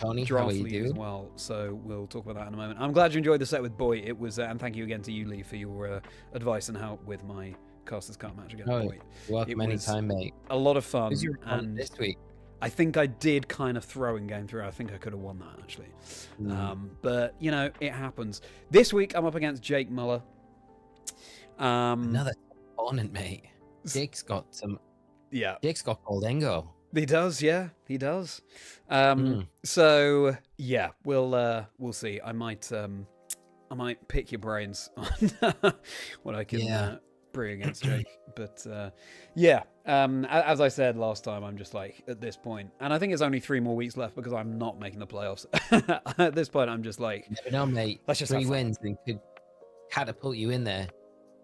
Tony, draft how are you league as doing? well, so we'll talk about that in a moment. I'm glad you enjoyed the set with Boy. It was, and thank you again to you, Lee, for your advice and help with my Casters Cup match against Boy. Welcome anytime, mate. A lot of fun. Who's your and this week? I think I did kind of throw in game through. I think I could have won that actually, but you know it happens. This week I'm up against Jake Muller. Another opponent, mate. Jake's got some. Yeah, Jake's got Goldengo. He does, yeah, he does. So yeah, we'll see. I might pick your brains on what I can bring against Jake. But yeah, as I said last time, I'm just like at this point, and I think it's only 3 more weeks left because I'm not making the playoffs. At this point, I'm just like, never know, mate. Let's just 3 wins and could catapult you in there.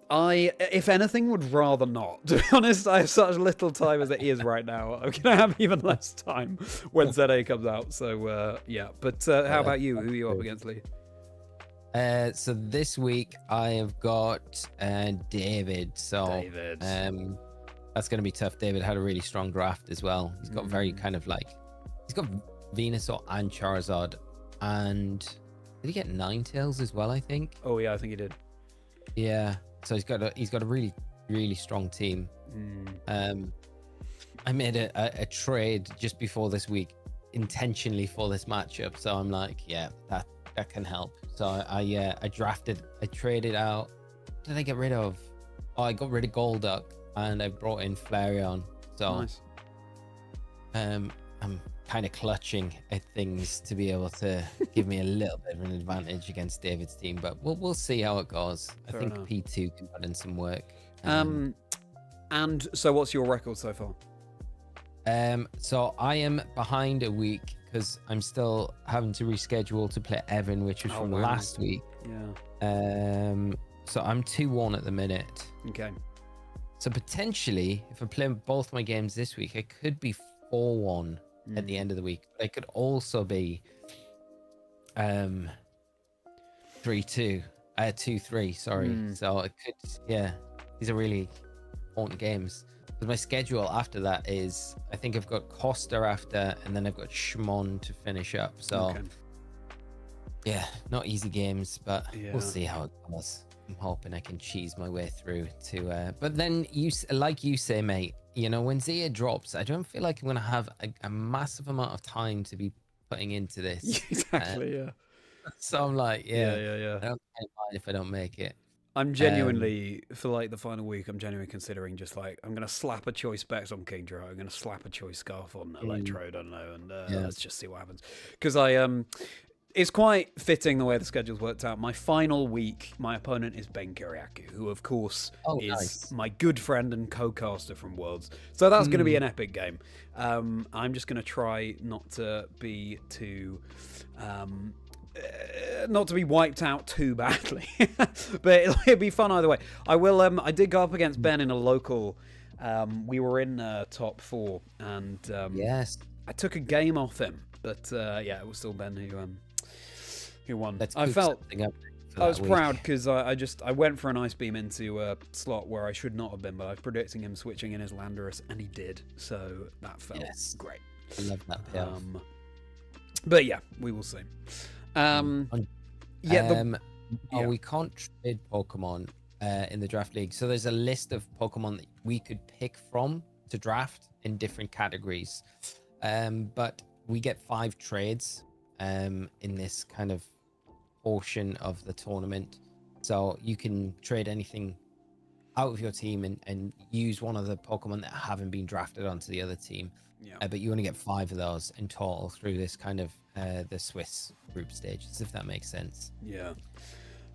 I, if anything, would rather not. To be honest, I have such little time as it is right now. I'm gonna have even less time when ZA comes out. So yeah, but how about you? Who are you up against, Lee? So this week I have got David. So David. That's gonna be tough. David had a really strong draft as well. He's got very kind of like he's got Venusaur and Charizard, and did he get Ninetales as well? I think. Oh yeah, I think he did. Yeah. So he's got a really strong team. I made a trade just before this week intentionally for this matchup. So I'm like, yeah, that can help. So I traded out. What did I get rid of? Oh, I got rid of Golduck and I brought in Flareon. So Nice. I'm kind of clutching at things to be able to give me a little bit of an advantage against David's team, but we'll see how it goes. Fair I think enough. P2 can put in some work. And so what's your record so far? So I am behind a week because I'm still having to reschedule to play Evan, which was from wow. last week. Yeah. So I'm 2-1 at the minute. Okay. So potentially, if I play both my games this week, I could be 4-1 at the end of the week. But I could also be 3-2, 2-3. Sorry. So it could, yeah. These are really important games. Because my schedule after that is, I think I've got Costa after, and then I've got Shmon to finish up. So, yeah, not easy games, but we'll see how it goes. I'm hoping I can cheese my way through to. But then like you say, mate, you know, when Zia drops, I don't feel like I'm going to have a massive amount of time to be putting into this. Exactly. Yeah. So I'm like, Yeah. I don't mind if I don't make it. I'm genuinely, for like the final week, I'm genuinely considering just like, I'm going to slap a choice specs on Kingdra. I'm going to slap a choice scarf on Electrode, I don't know, and let's just see what happens. Because it's quite fitting the way the schedule's worked out. My final week, my opponent is Ben Kiriakou, who of course is my good friend and co-caster from Worlds. So that's going to be an epic game. I'm just going to try not to be too... not to be wiped out too badly, but it'll be fun either way. I will. I did go up against Ben in a local. We were in top 4, and I took a game off him, but yeah, it was still Ben who won. I felt I was proud because I went for an Ice Beam into a slot where I should not have been, but I was predicting him switching in his Landorus, and he did. So that felt great. I love that payoff. But yeah, we will see. We can't trade Pokemon in the draft league. So there's a list of Pokemon that we could pick from to draft in different categories. But we get 5 trades in this kind of portion of the tournament. So you can trade anything out of your team and use one of the Pokemon that haven't been drafted onto the other team. But you only get 5 of those in total through this kind of the Swiss group stages, if that makes sense.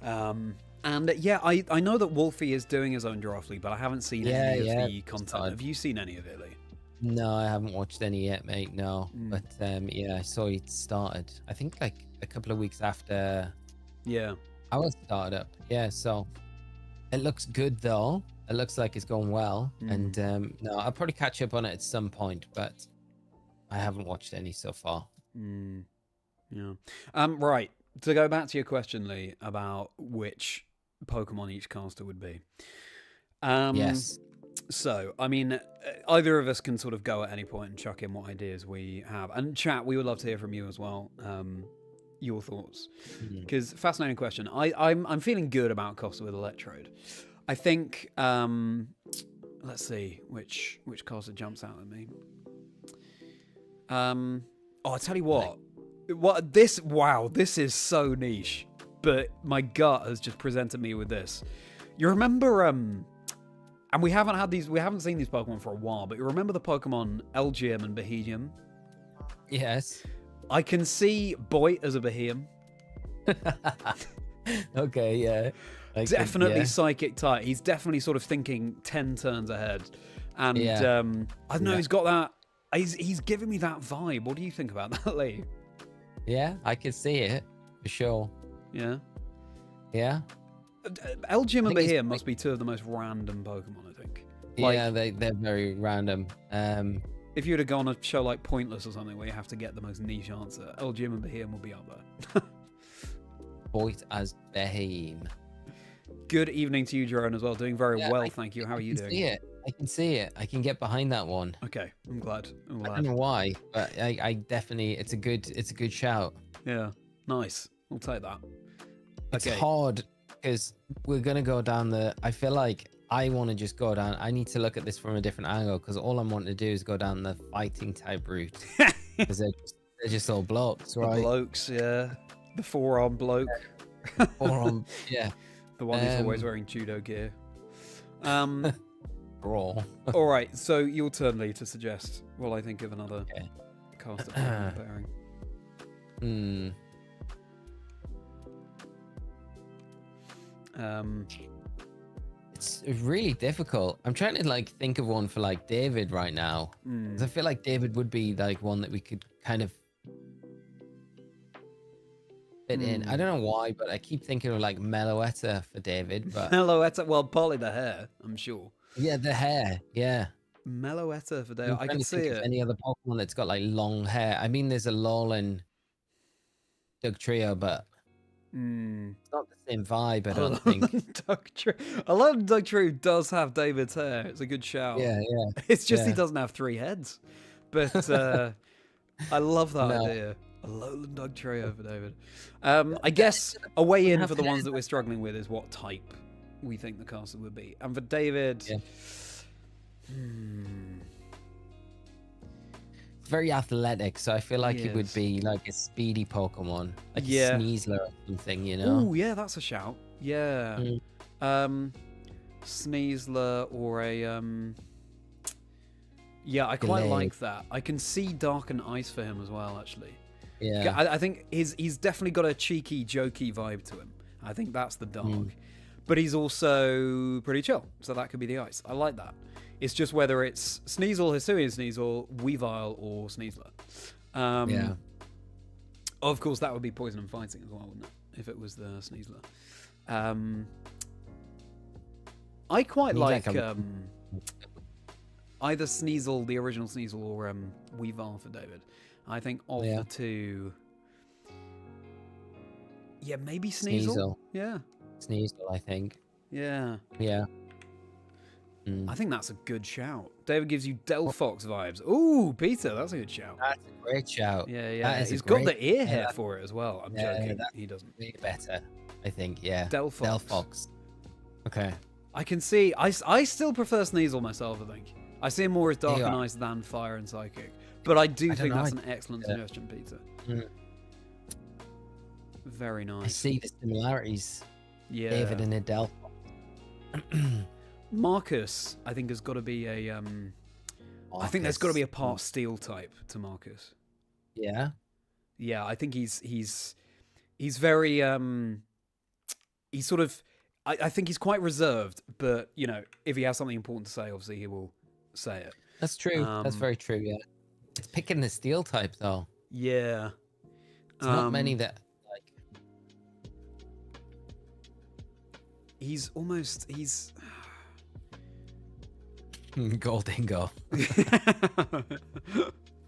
And yeah, I know that Wolfie is doing his own draft league, but I haven't seen any of the content. Have you seen any of it, Lee? No, I haven't watched any yet, mate. No, but yeah, I saw it started. I think like a couple of weeks after. I was started up. Yeah, so It looks good though. It looks like it's going well. And no, I'll probably catch up on it at some point, but I haven't watched any so far. Yeah. Right. To go back to your question, Lee, about which Pokemon each caster would be. Yes. So, I mean, either of us can sort of go at any point and chuck in what ideas we have. And chat, we would love to hear from you as well. Your thoughts, because fascinating question. I'm feeling good about Costa with Electrode. I think let's see which caster jumps out at me. I tell you what this is so niche, but my gut has just presented me with this. You remember and we haven't seen these Pokemon for a while, but you remember the Pokemon Elgyem and Beheeyem? Yes. I can see Boit as a Beheeyem. Okay, yeah. Definitely psychic type. He's definitely sort of thinking 10 turns ahead. And I don't know, he's got that. He's giving me that vibe. What do you think about that, Lee? Yeah, I can see it for sure. Yeah. Yeah. Elgyem and Beheeyem must be two of the most random Pokemon, I think. Yeah, they're very random. If you would have gone a show like Pointless or something where you have to get the most niche answer, Elgyem and Beheeyem will be up there. Boit as Beheeyem. Good evening to you, Jerome, as well. Doing very well, thank you. How are you doing? I can see it. I can get behind that one. Okay, I'm glad. I don't know why, but I definitely it's a good shout. Yeah, nice. We'll take that. It's hard because we're gonna go down I feel like I want to just go down. I need to look at this from a different angle because all I'm wanting to do is go down the fighting type route because they're just all blokes, right? The blokes, yeah. The forearm bloke. Forearm, yeah. The one who's always wearing judo gear. Brawl. All right, so your turn, Lee, to suggest. Well, I think of another caster pairing. It's really difficult. I'm trying to think of one for David right now. 'Cause I feel like David would be one that we could kind of fit in. I don't know why, but I keep thinking of Meloetta for David. But Meloetta, well, partly the hair, I'm sure. Yeah, the hair. Yeah. Meloetta for David. I can see it. Any other Pokemon that's got long hair? I mean, there's a Lolin Dugtrio, but it's not the same vibe, I don't think. Alolan Dugtrio does have David's hair. It's a good shout. Yeah. It's just he doesn't have 3 heads. But I love that idea. Alolan Dugtrio for David. I guess a way in for the ones that we're struggling with is what type we think the caster would be. And for David... Yeah. It's very athletic, so I feel like it would be a speedy Pokemon, a Sneasler or something, you know? Oh, yeah, that's a shout. Yeah. Sneasler or a yeah, I quite like that. I can see Dark and Ice for him as well, actually. Yeah. I think he's definitely got a cheeky, jokey vibe to him. I think that's the Dark. But he's also pretty chill, so that could be the Ice. I like that. It's just whether it's Sneasel, Hisuian Sneasel, Weavile, or Sneasler. Yeah. Of course, that would be Poison and Fighting as well, wouldn't it? If it was the Sneasler. I quite like either Sneasel, the original Sneasel, or Weavile for David. I think of the two... Yeah, maybe Sneasel. Yeah. Sneasel, I think. Yeah. Yeah. I think that's a good shout. David gives you Delphox vibes. Ooh, Peter, that's a good shout. That's a great shout. Yeah. He's got the ear hair for it as well. I'm joking. He doesn't. Way better, I think. Yeah. Delphox. Okay. I can see. I still prefer Sneasel myself, I think. I see him more as Dark and Ice than Fire and Psychic. But I do think that's an excellent suggestion, Peter. Very nice. I see the similarities. Yeah. David and a Delphox. Marcus, I think, has got to be a. I think there's got to be a part Steel type to Marcus. Yeah. Yeah, I think he's very he's sort of. I think he's quite reserved, but if he has something important to say, obviously he will say it. That's true. That's very true. Yeah. It's picking the Steel type though. Yeah. It's not many that he's almost he's. Goldingo.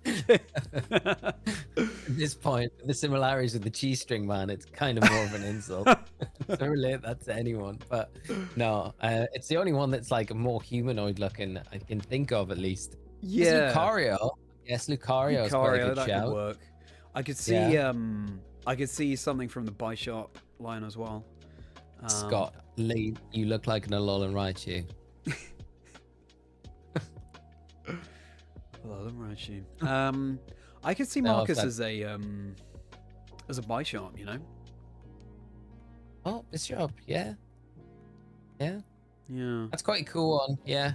At this point, the similarities with the cheese string man, it's kind of more of an insult to relate that to anyone. But no, it's the only one that's like more humanoid looking I can think of, at least. Yeah. It's Lucario. Yes, Lucario is quite a good that shout. could work. I could see I could see something from the Bishop line as well. Scott Lee, you look like an Alolan Raichu. Alolan Raichu. I could see Marcus as a Bishop, you know. Oh, Bishop, yeah. Yeah. Yeah. That's quite a cool one. Yeah.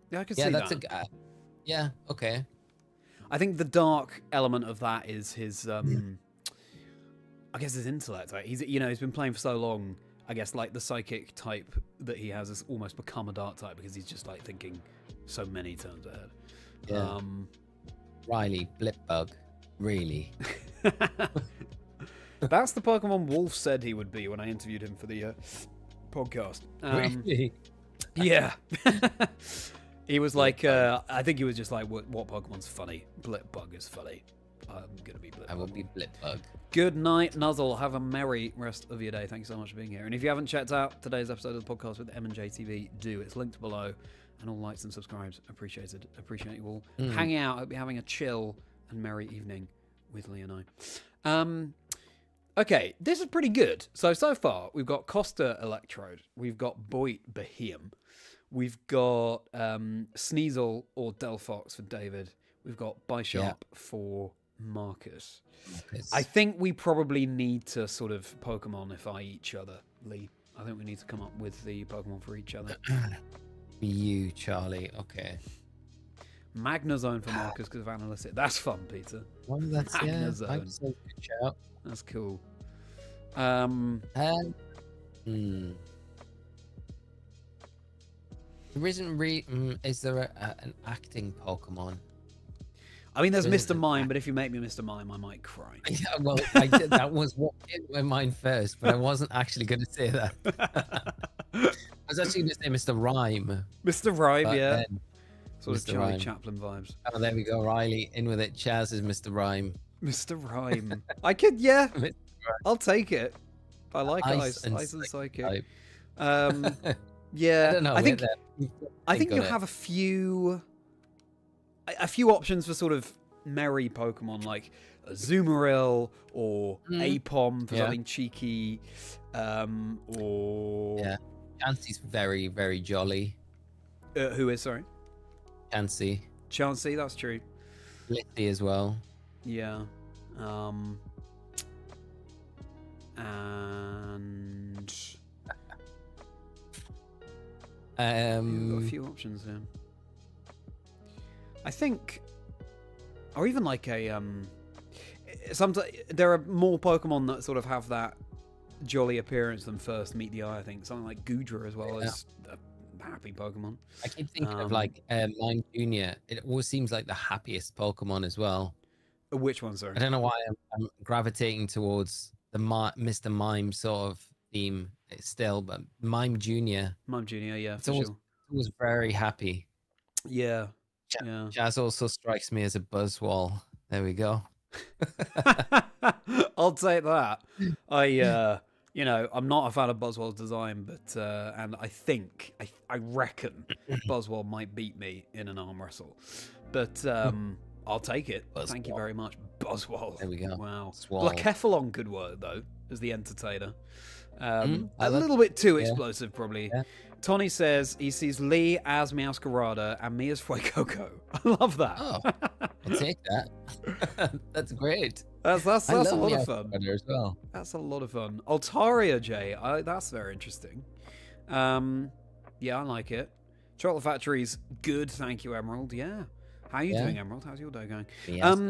Yeah, I could see that. Yeah, okay. I think the dark element of that is his I guess his intellect, right? He's he's been playing for so long. I guess like the psychic type that he has almost become a dark type because he's just like thinking so many turns ahead. Yeah. Riley, Blipbug, really? That's the Pokemon Wolf said he would be when I interviewed him for the podcast. Really? Yeah. He was like, I think he was just like, what Pokemon's funny? Blipbug is funny. I'm going to be Blipbug. I will be Blipbug. Good night, Nuzzle. Have a merry rest of your day. Thank you so much for being here. And if you haven't checked out today's episode of the podcast with M&J TV, do. It's linked below. And all likes and subscribes appreciated. Appreciate you all hanging out. Hope you're having a chill and merry evening with Lee and I. Okay, this is pretty good. So far, we've got Costa Electrode. We've got Boit Behem. We've got Sneasel or Delphox for David. We've got Bishop for Marcus. I think we probably need to sort of Pokemonify each other, Lee. I think we need to come up with the Pokemon for each other. You, Charlie. Okay. Magnezone for Marcus because of Analytic. That's fun, Peter. Well, that's Magnezone. Good shout. That's cool. There isn't is there an acting Pokemon? I mean, there's Mr. Mime, but if you make me Mr. Mime, I might cry. Yeah, well, I did, that was what came to my mind first, but I wasn't actually going to say that. I was actually going to say Mr. Rhyme. Mr. Rhyme, yeah. Sort Mr. of Charlie Rhyme. Chaplin vibes. Oh, there we go, Riley. In with it. Chaz is Mr. Rhyme. Mr. Rhyme. I could, yeah. I'll take it. I like Ice and Psychic. Yeah, I don't know. I think you have a few options for sort of merry Pokemon, like a Azumarill or Apom for something cheeky, or Chansey's very, very jolly. Who is, sorry? Chansey. Chansey, that's true. Blissey as well. Yeah. And we've got a few options here. I think, or even like a sometimes there are more Pokemon that sort of have that jolly appearance than first meet the eye. I think something like Goodra as well as a happy Pokemon. I keep thinking of like Mime Junior. It always seems like the happiest Pokemon as well. Which one, sorry? I don't know why I'm gravitating towards the Mr. Mime sort of theme still, but Mime Junior. Mime Junior, yeah, it's always very happy. Yeah. Jazz also strikes me as a Buzzwole. There we go. I'll take that. I'm not a fan of Buzzwole's design, but and I reckon Buzzwole might beat me in an arm wrestle, but I'll take it. Buzzwole. Thank you very much, Buzzwole. There we go. Wow. Swole. Blacephalon could work though as the entertainer. A little bit too explosive, probably. Yeah. Tony says he sees Lee as Meowscarada and me as Fuecoco. I love that. Oh, I'll take that. That's great. That's a lot of fun. As well. That's a lot of fun. Altaria, Jay. That's very interesting. Yeah, I like it. Chocolate Factory's good. Thank you, Emerald. Yeah. How are you doing, Emerald? How's your day going?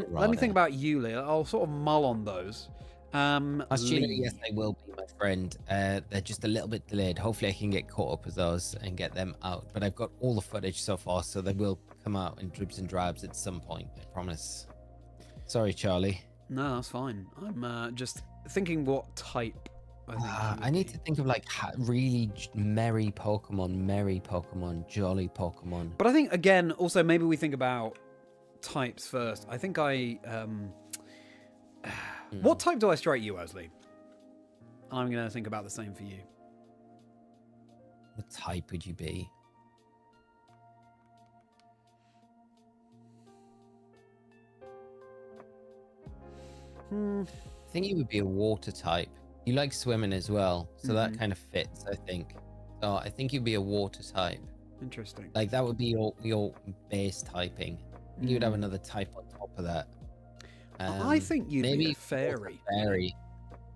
Let me think about you, Lee. I'll sort of mull on those. Yes, they will be, my friend. They're just a little bit delayed. Hopefully I can get caught up with those and get them out. But I've got all the footage so far, so they will come out in dribs and drabs at some point, I promise. Sorry, Charlie. No, that's fine. I'm just thinking what type I think. I need to think of like really merry Pokemon, jolly Pokemon. But I think again, also maybe we think about types first. I think what type do I strike you as, Lee? I'm gonna think about the same for you. What type would you be? I think you would be a water type. You like swimming as well, so that kind of fits, I think. So I think you'd be a water type. Interesting. Like that would be your base typing. You'd have another type on top of that. I think you'd maybe be a fairy. Fairy.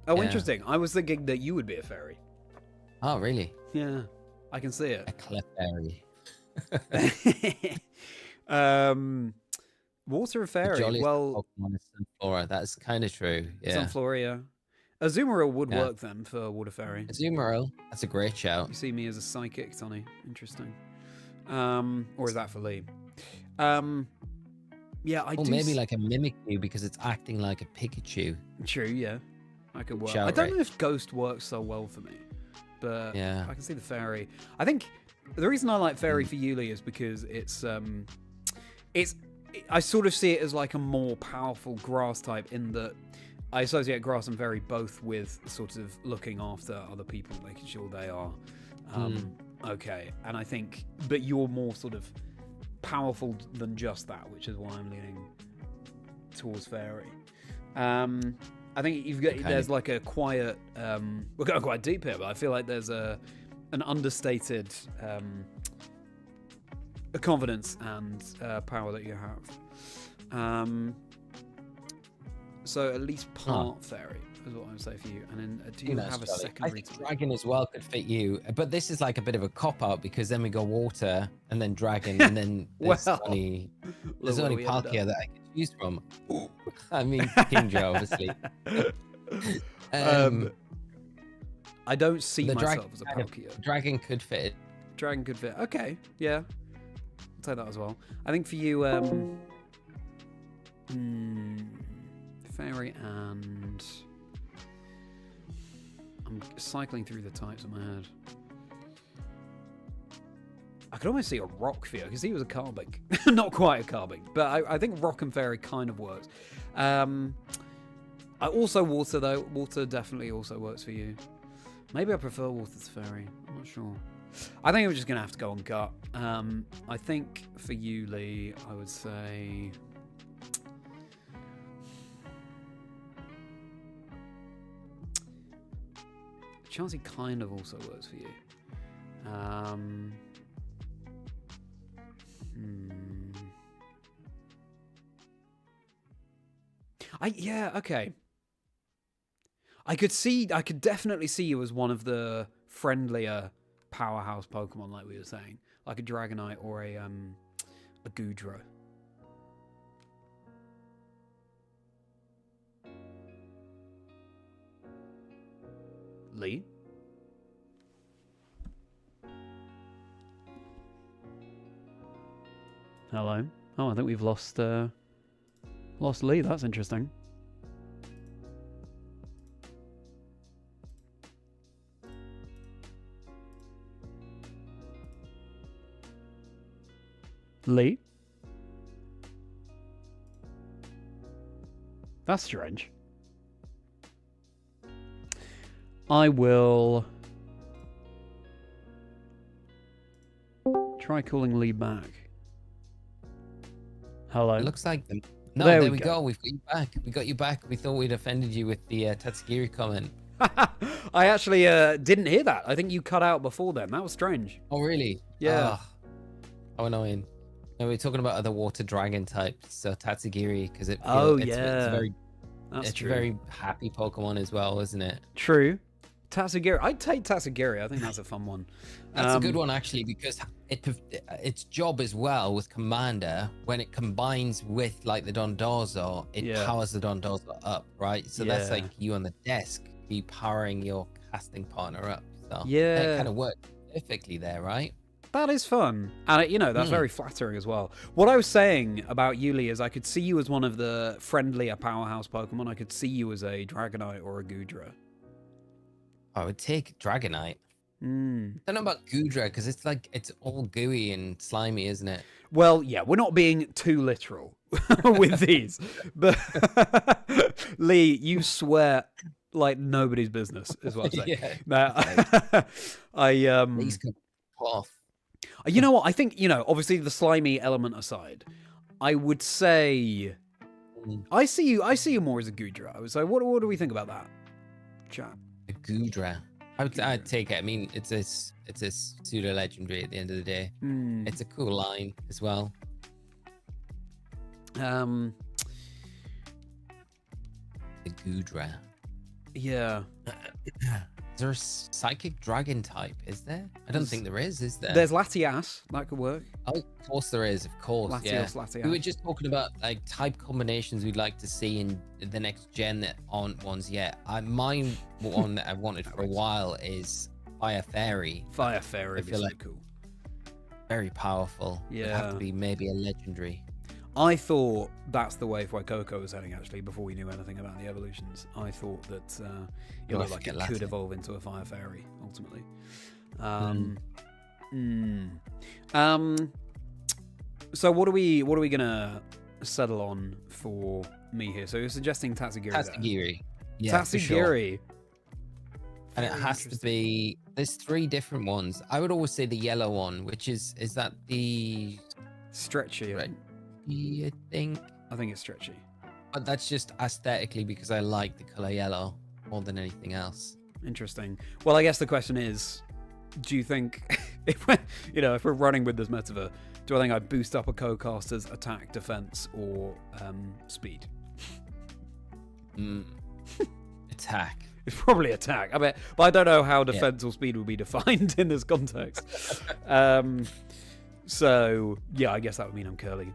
Oh, Yeah. Interesting. I was thinking that you would be a fairy. Oh, really? Yeah, I can see A it. Clefairy. Water and The fairy. jolliest Well, Pokemon is Sunflora. That's kind of true. Yeah. Sunflora, yeah. Azumarill would Yeah. work then for water fairy. Azumarill. That's a great shout. You see me as a psychic, Sonny. Interesting. Or is that for Lee? Yeah, I Or do. maybe like a Mimikyu because it's acting like a Pikachu. True, yeah. I could work. Shout I don't right. know if Ghost works so well for me, but Yeah. I can see the fairy. I think the reason I like fairy for you, Lee, is because I sort of see it as like a more powerful grass type in that I associate grass and fairy both with sort of looking after other people, making sure they are okay. And I think, but you're more sort of powerful than just that, which is why I'm leaning towards fairy. I think there's like a quiet. We're going quite deep here, but I feel like there's an understated confidence and power that you have. So at least part fairy is what I would say for you. And then do you have a secondary? I think dragon as well could fit you, but this is like a bit of a cop out because then we go water and then dragon and then there's only Palkia that I can choose from. I mean Kingdra, obviously. I don't see myself as a dragon, Palkia. Dragon could fit. Dragon could fit. Okay, yeah, I'll take that as well. I think for you, fairy and I'm cycling through the types in my head. I could almost see a rock for you because he was a carbink. Not quite a carbink, but I think rock and fairy kind of works. I also water though. Water definitely also works for you. Maybe I prefer water to fairy. I'm not sure. I think we're just gonna have to go on gut. I think for you, Lee, I would say. Chansey kind of also works for you. Yeah, okay. I could definitely see you as one of the friendlier powerhouse Pokemon, like we were saying, like a Dragonite or a Goodra. Lee? Hello. Oh, I think we've lost Lee. That's interesting. Lee? That's strange. I will try calling Lee back. Hello. It looks like them. No, there there we we go. We've got you back. We got you back. We thought we'd offended you with the Tatsugiri comment. I actually didn't hear that. I think you cut out before then. That was strange. Oh, really? Yeah. How annoying. No, we're talking about other water dragon types. So Tatsugiri, because it's That's a very happy Pokemon as well, isn't it? True. Tatsugiri. I'd take Tatsugiri. I think that's a fun one. That's a good one, actually, because its job as well with Commander, when it combines with like the Dondozo, it powers the Dondozo up, right? So that's like you on the desk, you powering your casting partner up. So it kind of works perfectly there, right? That is fun. And, that's very flattering as well. What I was saying about Yuli is I could see you as one of the friendlier powerhouse Pokemon. I could see you as a Dragonite or a Goodra. I would take Dragonite. Mm. I don't know about Goodra because it's all gooey and slimy, isn't it? Well, yeah, we're not being too literal with these, but Lee, you swear like nobody's business, is what I'm saying. Yeah. Now, These could off. you know what? I think, obviously the slimy element aside, I would say I see you more as a Goodra. I would say, what do we think about that? Chat. A Goodra. I'd take it. I mean, it's a pseudo legendary at the end of the day. Mm. It's a cool line as well. Um. The Goodra. Yeah. Is there a psychic dragon type? Is there? I don't think there is there? There's Latias. That could work. Oh, of course there is. Of course, Latios, yeah. Latias. We were just talking about like type combinations we'd like to see in the next gen that aren't ones yet. Mine one that I've wanted for a while is Fire Fairy. Fire Fairy. I feel like cool. Very powerful. Yeah. It'd have to be maybe a legendary. I thought that's the way for Coco was heading, actually, before we knew anything about the evolutions. I thought that it looked like it could evolve into a Fire Fairy, ultimately. So what are we gonna settle on for me here? So you're suggesting Tatsugiri. Tatsugiri. Yeah, Tatsugiri. sure. And it has to be, there's 3 different ones. I would always say the yellow one, which is that the Stretchy. Right. I think it's stretchy. But that's just aesthetically because I like the color yellow more than anything else. Interesting. Well, I guess the question is, do you think if we're running with this metaphor, do I think I'd boost up a co-caster's attack, defense, or speed? Attack. It's probably attack. I bet, but I don't know how defense or speed would be defined in this context. So yeah, I guess that would mean I'm curly.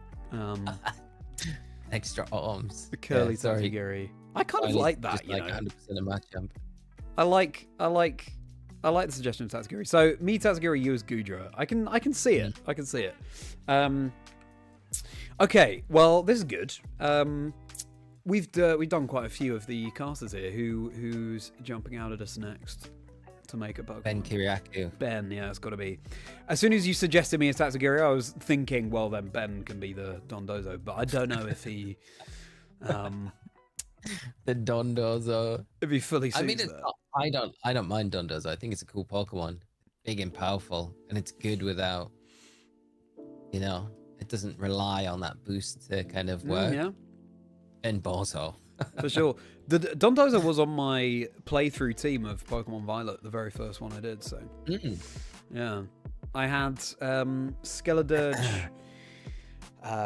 Extra arms. The curly Tatsugiri. I kind of like that. Just like 100% a match jump. I like the suggestion of Tatsugiri. So me Tatsugiri, you as Goodra. I can see it. I can see it. Okay, well this is good. We've done quite a few of the casters here. Who's jumping out at us next to make a Pokemon? Ben Kiriakou. Ben, yeah, it's got to be. As soon as you suggested me as Tatsugiri, I was thinking, well, then Ben can be the Dondozo, but I don't know if he, the Dondozo. if he fully suits I mean, that. I don't mind Dondozo. I think it's a cool Pokemon, big and powerful, and it's good without, it doesn't rely on that boost to kind of work. Yeah. And Bozo. For sure. The Dondozo was on my playthrough team of Pokemon Violet, the very first one I did. So, yeah, I had Skeledirge,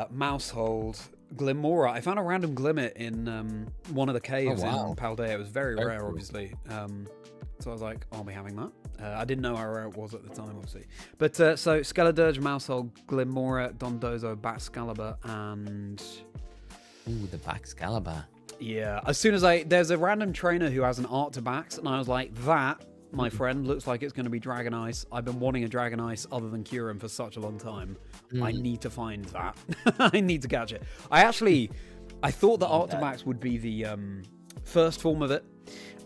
Mousehold, Glimmora. I found a random Glimmet in one of the caves in Paldea. It was very rare, cool. obviously. So I was like, I'll be having that. I didn't know how rare it was at the time, obviously. But so Skeledirge, Mousehold, Glimmora, Dondozo, Baxcalibur, and... Ooh, the Baxcalibur. Yeah, as soon as there's a random trainer who has an Arctibax, and I was like, that, my friend, looks like it's going to be Dragon Ice. I've been wanting a Dragon Ice other than Kyurem for such a long time. I need to find that. I need to catch it. I thought that Arctibax would be the first form of it,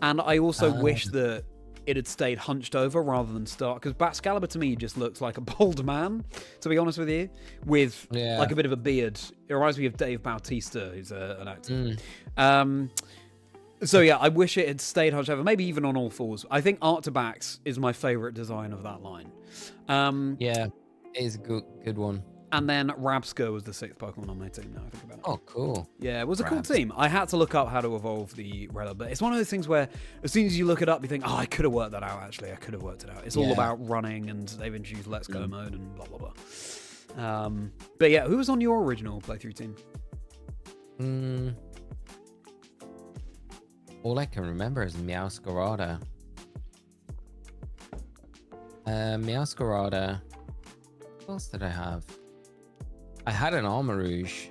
and I also wish that it had stayed hunched over rather than start, because Baxcalibur to me just looks like a bald man, to be honest with you, with like a bit of a beard. It reminds me of Dave Bautista, who's an actor. So yeah, I wish it had stayed hunched over, maybe even on all fours. I think Arctibax is my favorite design of that line. Yeah, it is a good one. And then Rabsca was the 6th Pokemon on my team, now I think about it. Oh, cool. Yeah, it was a cool team. I had to look up how to evolve the Rella, but it's one of those things where as soon as you look it up, you think, I could have worked that out, actually. I could have worked it out. It's all about running, and they've introduced Let's Go mode and blah, blah, blah. But yeah, who was on your original playthrough team? All I can remember is Meowscarada. Meowscarada. What else did I have? I had an Armarouge.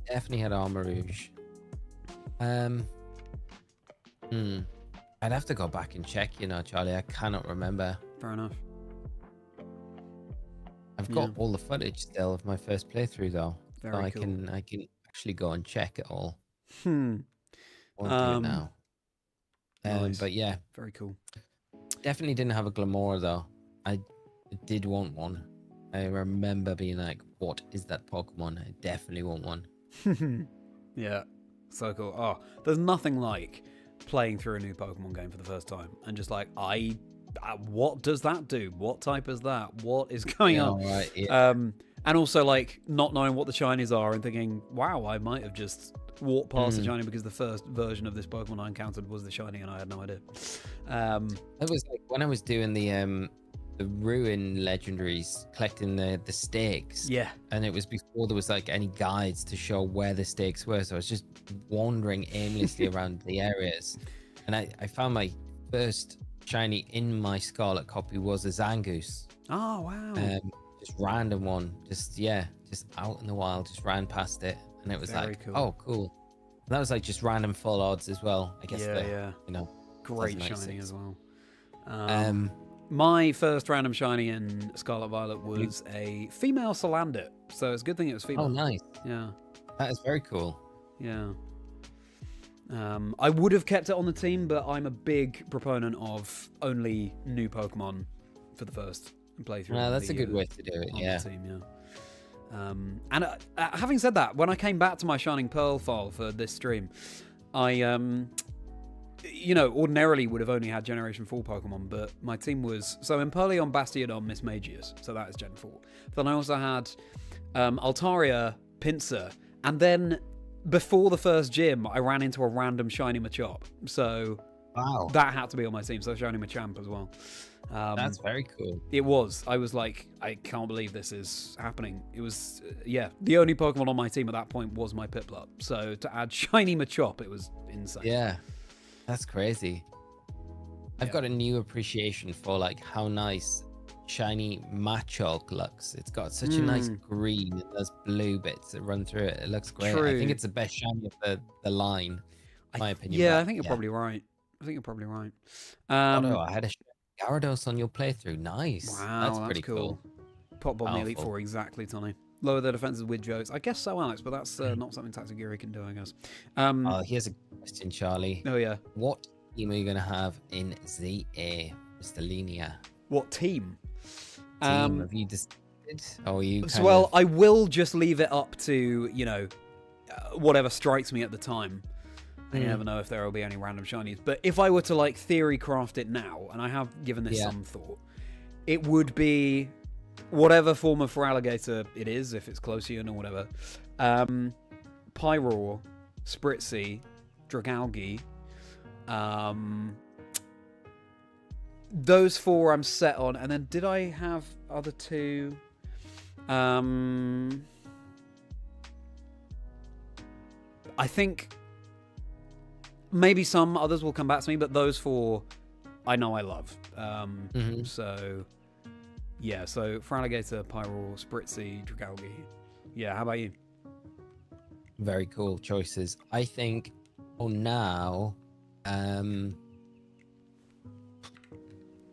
Definitely had Armarouge. I'd have to go back and check, Charlie. I cannot remember. Fair enough. I've got all the footage still of my first playthrough, though. Very so cool. I can actually go and check it all. Hmm. I won't do it now. Nice. But yeah, Very cool. definitely didn't have a Glamour though. I did want one. I remember being like, what is that Pokemon? I definitely want one. Yeah, so cool. Oh, there's nothing like playing through a new Pokemon game for the first time and just like, what does that do? What type is that? What is going on? Right, yeah. And also like not knowing what the shinies are and thinking, wow, I might have just walked past the shiny because the first version of this Pokemon I encountered was the shiny and I had no idea. It was like when I was doing the ruin legendaries, collecting the stakes. Yeah. And it was before there was like any guides to show where the stakes were. So I was just wandering aimlessly around the areas. And I found my first shiny in my Scarlet copy was a Zangoose. Oh, wow. Just random one. Just out in the wild, just ran past it. And it was Very like, cool. oh, cool. And that was like just random full odds as well. I guess Yeah. you know, Great 2096. shiny as well. My first random shiny in Scarlet Violet was a female Salandit, so it's a good thing it was female. Oh, nice. Yeah. That is very cool. Yeah. I would have kept it on the team, but I'm a big proponent of only new Pokemon for the first playthrough. No, that's a good way to do it. Yeah. The team, yeah. And having said that, when I came back to my Shining Pearl file for this stream, I ordinarily would have only had Generation 4 Pokemon, but my team was... So Empoleon, Bastiodon, Mismagius, so that is Gen 4. Then I also had Altaria, Pinsir, and then before the first gym, I ran into a random Shiny Machop. So wow, that had to be on my team, so Shiny Machamp as well. That's very cool. It was. I was like, I can't believe this is happening. It was, the only Pokemon on my team at that point was my Piplup. So to add Shiny Machop, it was insane. Yeah. That's crazy. I've got a new appreciation for like how nice shiny Machop looks. It's got such a nice green and those blue bits that run through it. It looks great. True. I think it's the best shiny of the line, in my opinion. Yeah, but, I think you're probably right. I had a Gyarados on your playthrough. Nice. Wow, that's pretty cool. Pop Bomb the Elite Powerful. Four, exactly, Tony. Lower their defenses with jokes. I guess so, Alex, but that's not something Tatsugiri can do, I guess. Here's a question, Charlie. Oh, yeah. What team are you going to have in ZA, Mr. Linear? What team? Have you decided? Or are you I will just leave it up to, whatever strikes me at the time. And you never know if there will be any random shinies. But if I were to, like, theory craft it now, and I have given this some thought, it would be whatever form of Feraligatr it is, if it's Closian or whatever. Pyroar, Spritzy, Dragalge. Those four I'm set on. And then did I have other two? I think maybe some others will come back to me, but those four I know I love. So yeah, so Feraligatr, Pyroar, Spritzy, Dragalge. Yeah, how about you? Very cool choices. I think now,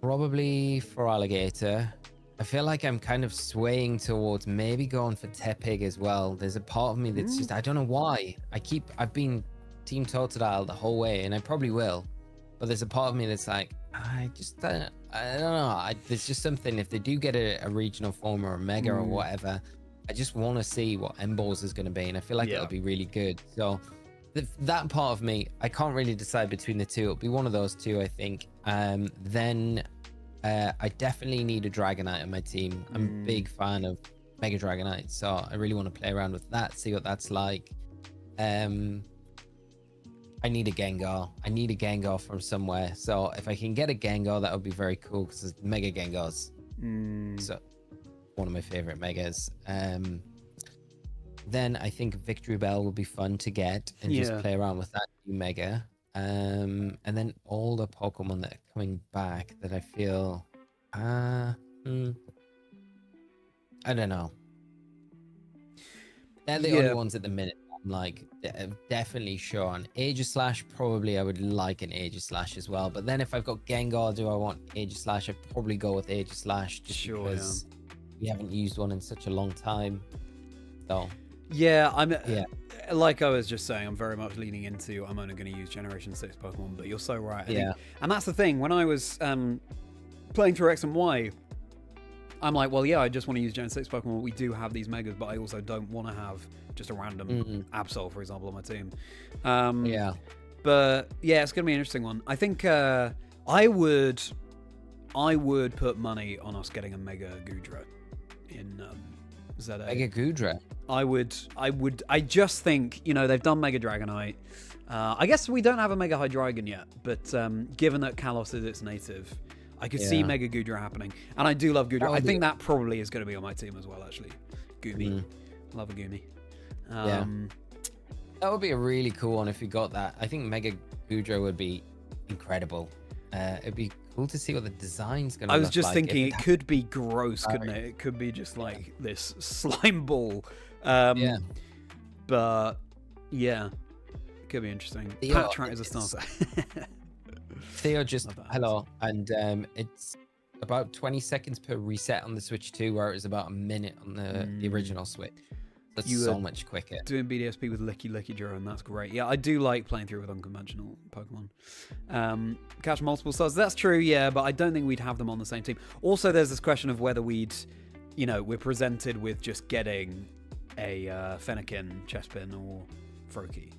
probably Feraligatr. I feel like I'm kind of swaying towards maybe going for Tepig as well. There's a part of me that's just, I don't know why. I've been Team Totodile the whole way, and I probably will. But there's a part of me that's like, I don't know. There's just something, if they do get a regional form or a mega or whatever, I just want to see what Embols is going to be, and I feel like it'll be really good. So that part of me, I can't really decide between the two. It'll be one of those two, I think. Then I definitely need a Dragonite on my team. I'm a big fan of Mega Dragonite, so I really want to play around with that, see what that's like. I need a Gengar. I need a Gengar from somewhere. So if I can get a Gengar, that would be very cool, because Mega Gengars. So one of my favorite Megas. Then I think Victory Bell will be fun to get and just play around with that new Mega. And then all the Pokemon that are coming back that I feel, I don't know. They're the only ones at the minute I'm like definitely sure on. Aegislash, probably I would like an Aegislash as well. But then if I've got Gengar, do I want Aegislash? I'd probably go with Aegislash just because we haven't used one in such a long time. So Yeah, Yeah. like I was just saying, I'm very much leaning into I'm only going to use Generation 6 Pokemon, but you're so right. I think, and that's the thing, when I was playing through X and Y, I'm like, well, yeah, I just want to use Gen 6 Pokemon. We do have these Megas, but I also don't want to have just a random Absol, for example, on my team. Yeah. But yeah, it's going to be an interesting one. I think I would put money on us getting a Mega Goodra in ZA. Mega Goodra. I just think, they've done Mega Dragonite. I guess we don't have a Mega Hydreigon yet, but given that Kalos is its native, I could see Mega Goodra happening. And I do love Goodra. I think that probably is going to be on my team as well, actually. Goomy. Love a Goomy. That would be a really cool one if we got that. I think Mega Goodra would be incredible. It'd be cool to see what the design's going to look like. I was just thinking it could be gross, couldn't it? It could be just like this slime ball. But yeah, it could be interesting. Patrat is a starter. Theo just hello, and it's about 20 seconds per reset on the Switch 2, where it was about a minute on the original Switch. That's so much quicker. Doing BDSP with Licky Drone, that's great. Yeah, I do like playing through with unconventional Pokemon. Catch multiple stars, that's true, yeah, but I don't think we'd have them on the same team. Also, there's this question of whether we're presented with just getting a Fennekin, Chespin, or Froakie.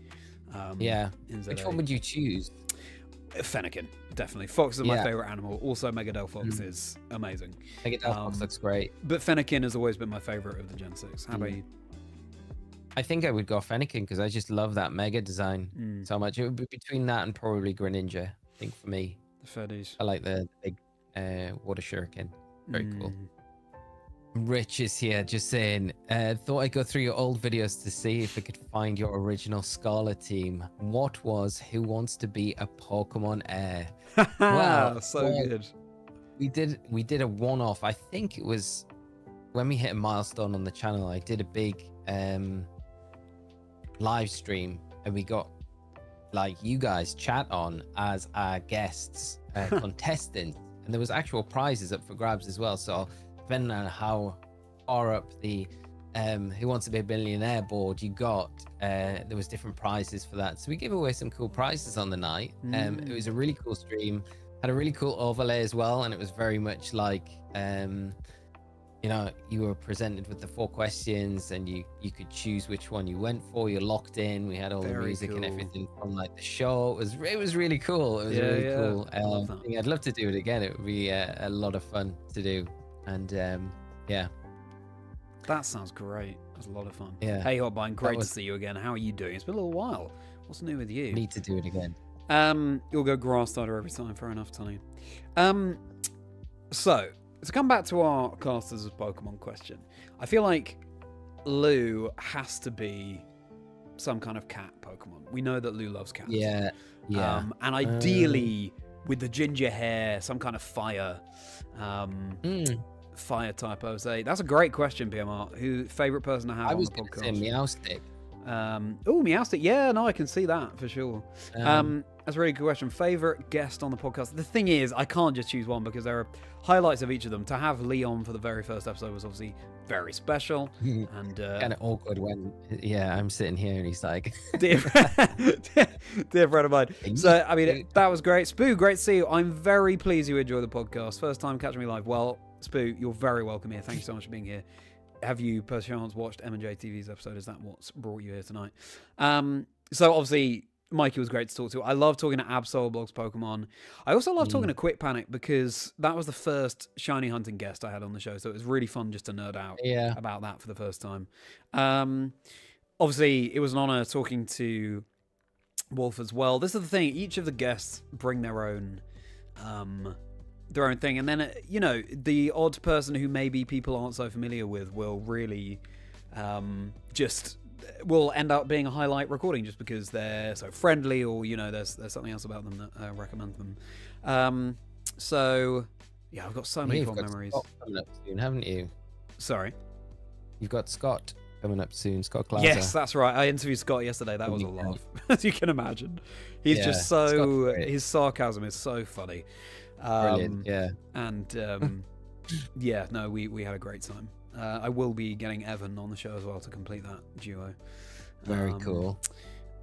Which one would you choose? Fennekin, definitely. Fox is my favorite animal. Also, Mega Delphox is amazing. Mega Delphox looks great. But Fennekin has always been my favorite of the Gen 6. How about you? I think I would go Fennekin because I just love that Mega design so much. It would be between that and probably Greninja, I think, for me. The Feddies. I like the big water shuriken. Very cool. Rich is here just saying, thought I'd go through your old videos to see if I could find your original Scarlet team. What was Who Wants to Be a Pokemon Heir? Wow, good. We did a one-off. I think it was when we hit a milestone on the channel. I did a big live stream and we got you guys chat on as our guests, contestants, and there was actual prizes up for grabs as well. So depending on how far up the Who Wants to Be a Billionaire board you got, there was different prizes for that. So we gave away some cool prizes on the night. It was a really cool stream, had a really cool overlay as well, and it was very much like you were presented with the 4 questions and you could choose which one you went for. You're locked in. We had all the music and everything from the show. It was really cool. It was really cool. I'd love to do it again. It would be a lot of fun to do. And that sounds great. That's a lot of fun. Hey Hotbine, great to see you again. How are you doing? It's been a little while. What's new with you? Need to do it again. You'll go grass starter every time. Fair enough, Tony. So to come back to our casters of Pokemon question, I feel like Lou has to be some kind of cat Pokemon. We know that Lou loves cats. Yeah. And ideally with the ginger hair, some kind of fire. Fire type, I would say. That's a great question, PMR. Who favorite person to have on the podcast? I was going to say Meowstic. Meowstic. Yeah, no, I can see that for sure. That's a really good question. Favorite guest on the podcast? The thing is, I can't just choose one because there are highlights of each of them. To have Leon for the very first episode was obviously very special. And kind of awkward when, I'm sitting here and he's like... dear friend of mine. So, I mean, that was great. Spoo, great to see you. I'm very pleased you enjoyed the podcast. First time catching me live. Well, Spoo, you're very welcome here. Thank you so much for being here. Have you, perchance, watched M&J TV's episode? Is that what's brought you here tonight? So, obviously, Mikey was great to talk to. I love talking to Absol Blogs Pokemon. I also love talking to Quick Panic because that was the first shiny hunting guest I had on the show. So it was really fun just to nerd out about that for the first time. Obviously, it was an honor talking to Wolf as well. This is the thing. Each of the guests bring their own thing. And then, the odd person who maybe people aren't so familiar with will really will end up being a highlight recording just because they're so friendly or, there's something else about them that recommends them. So, yeah, I've got so many fond memories. Scott coming up soon, haven't you? Sorry? You've got Scott coming up soon, Scott Glaser. Yes, that's right. I interviewed Scott yesterday. That was a laugh, as you can imagine. He's just so... His sarcasm is so funny. Brilliant, And, we had a great time. I will be getting Evan on the show as well to complete that duo. Very cool.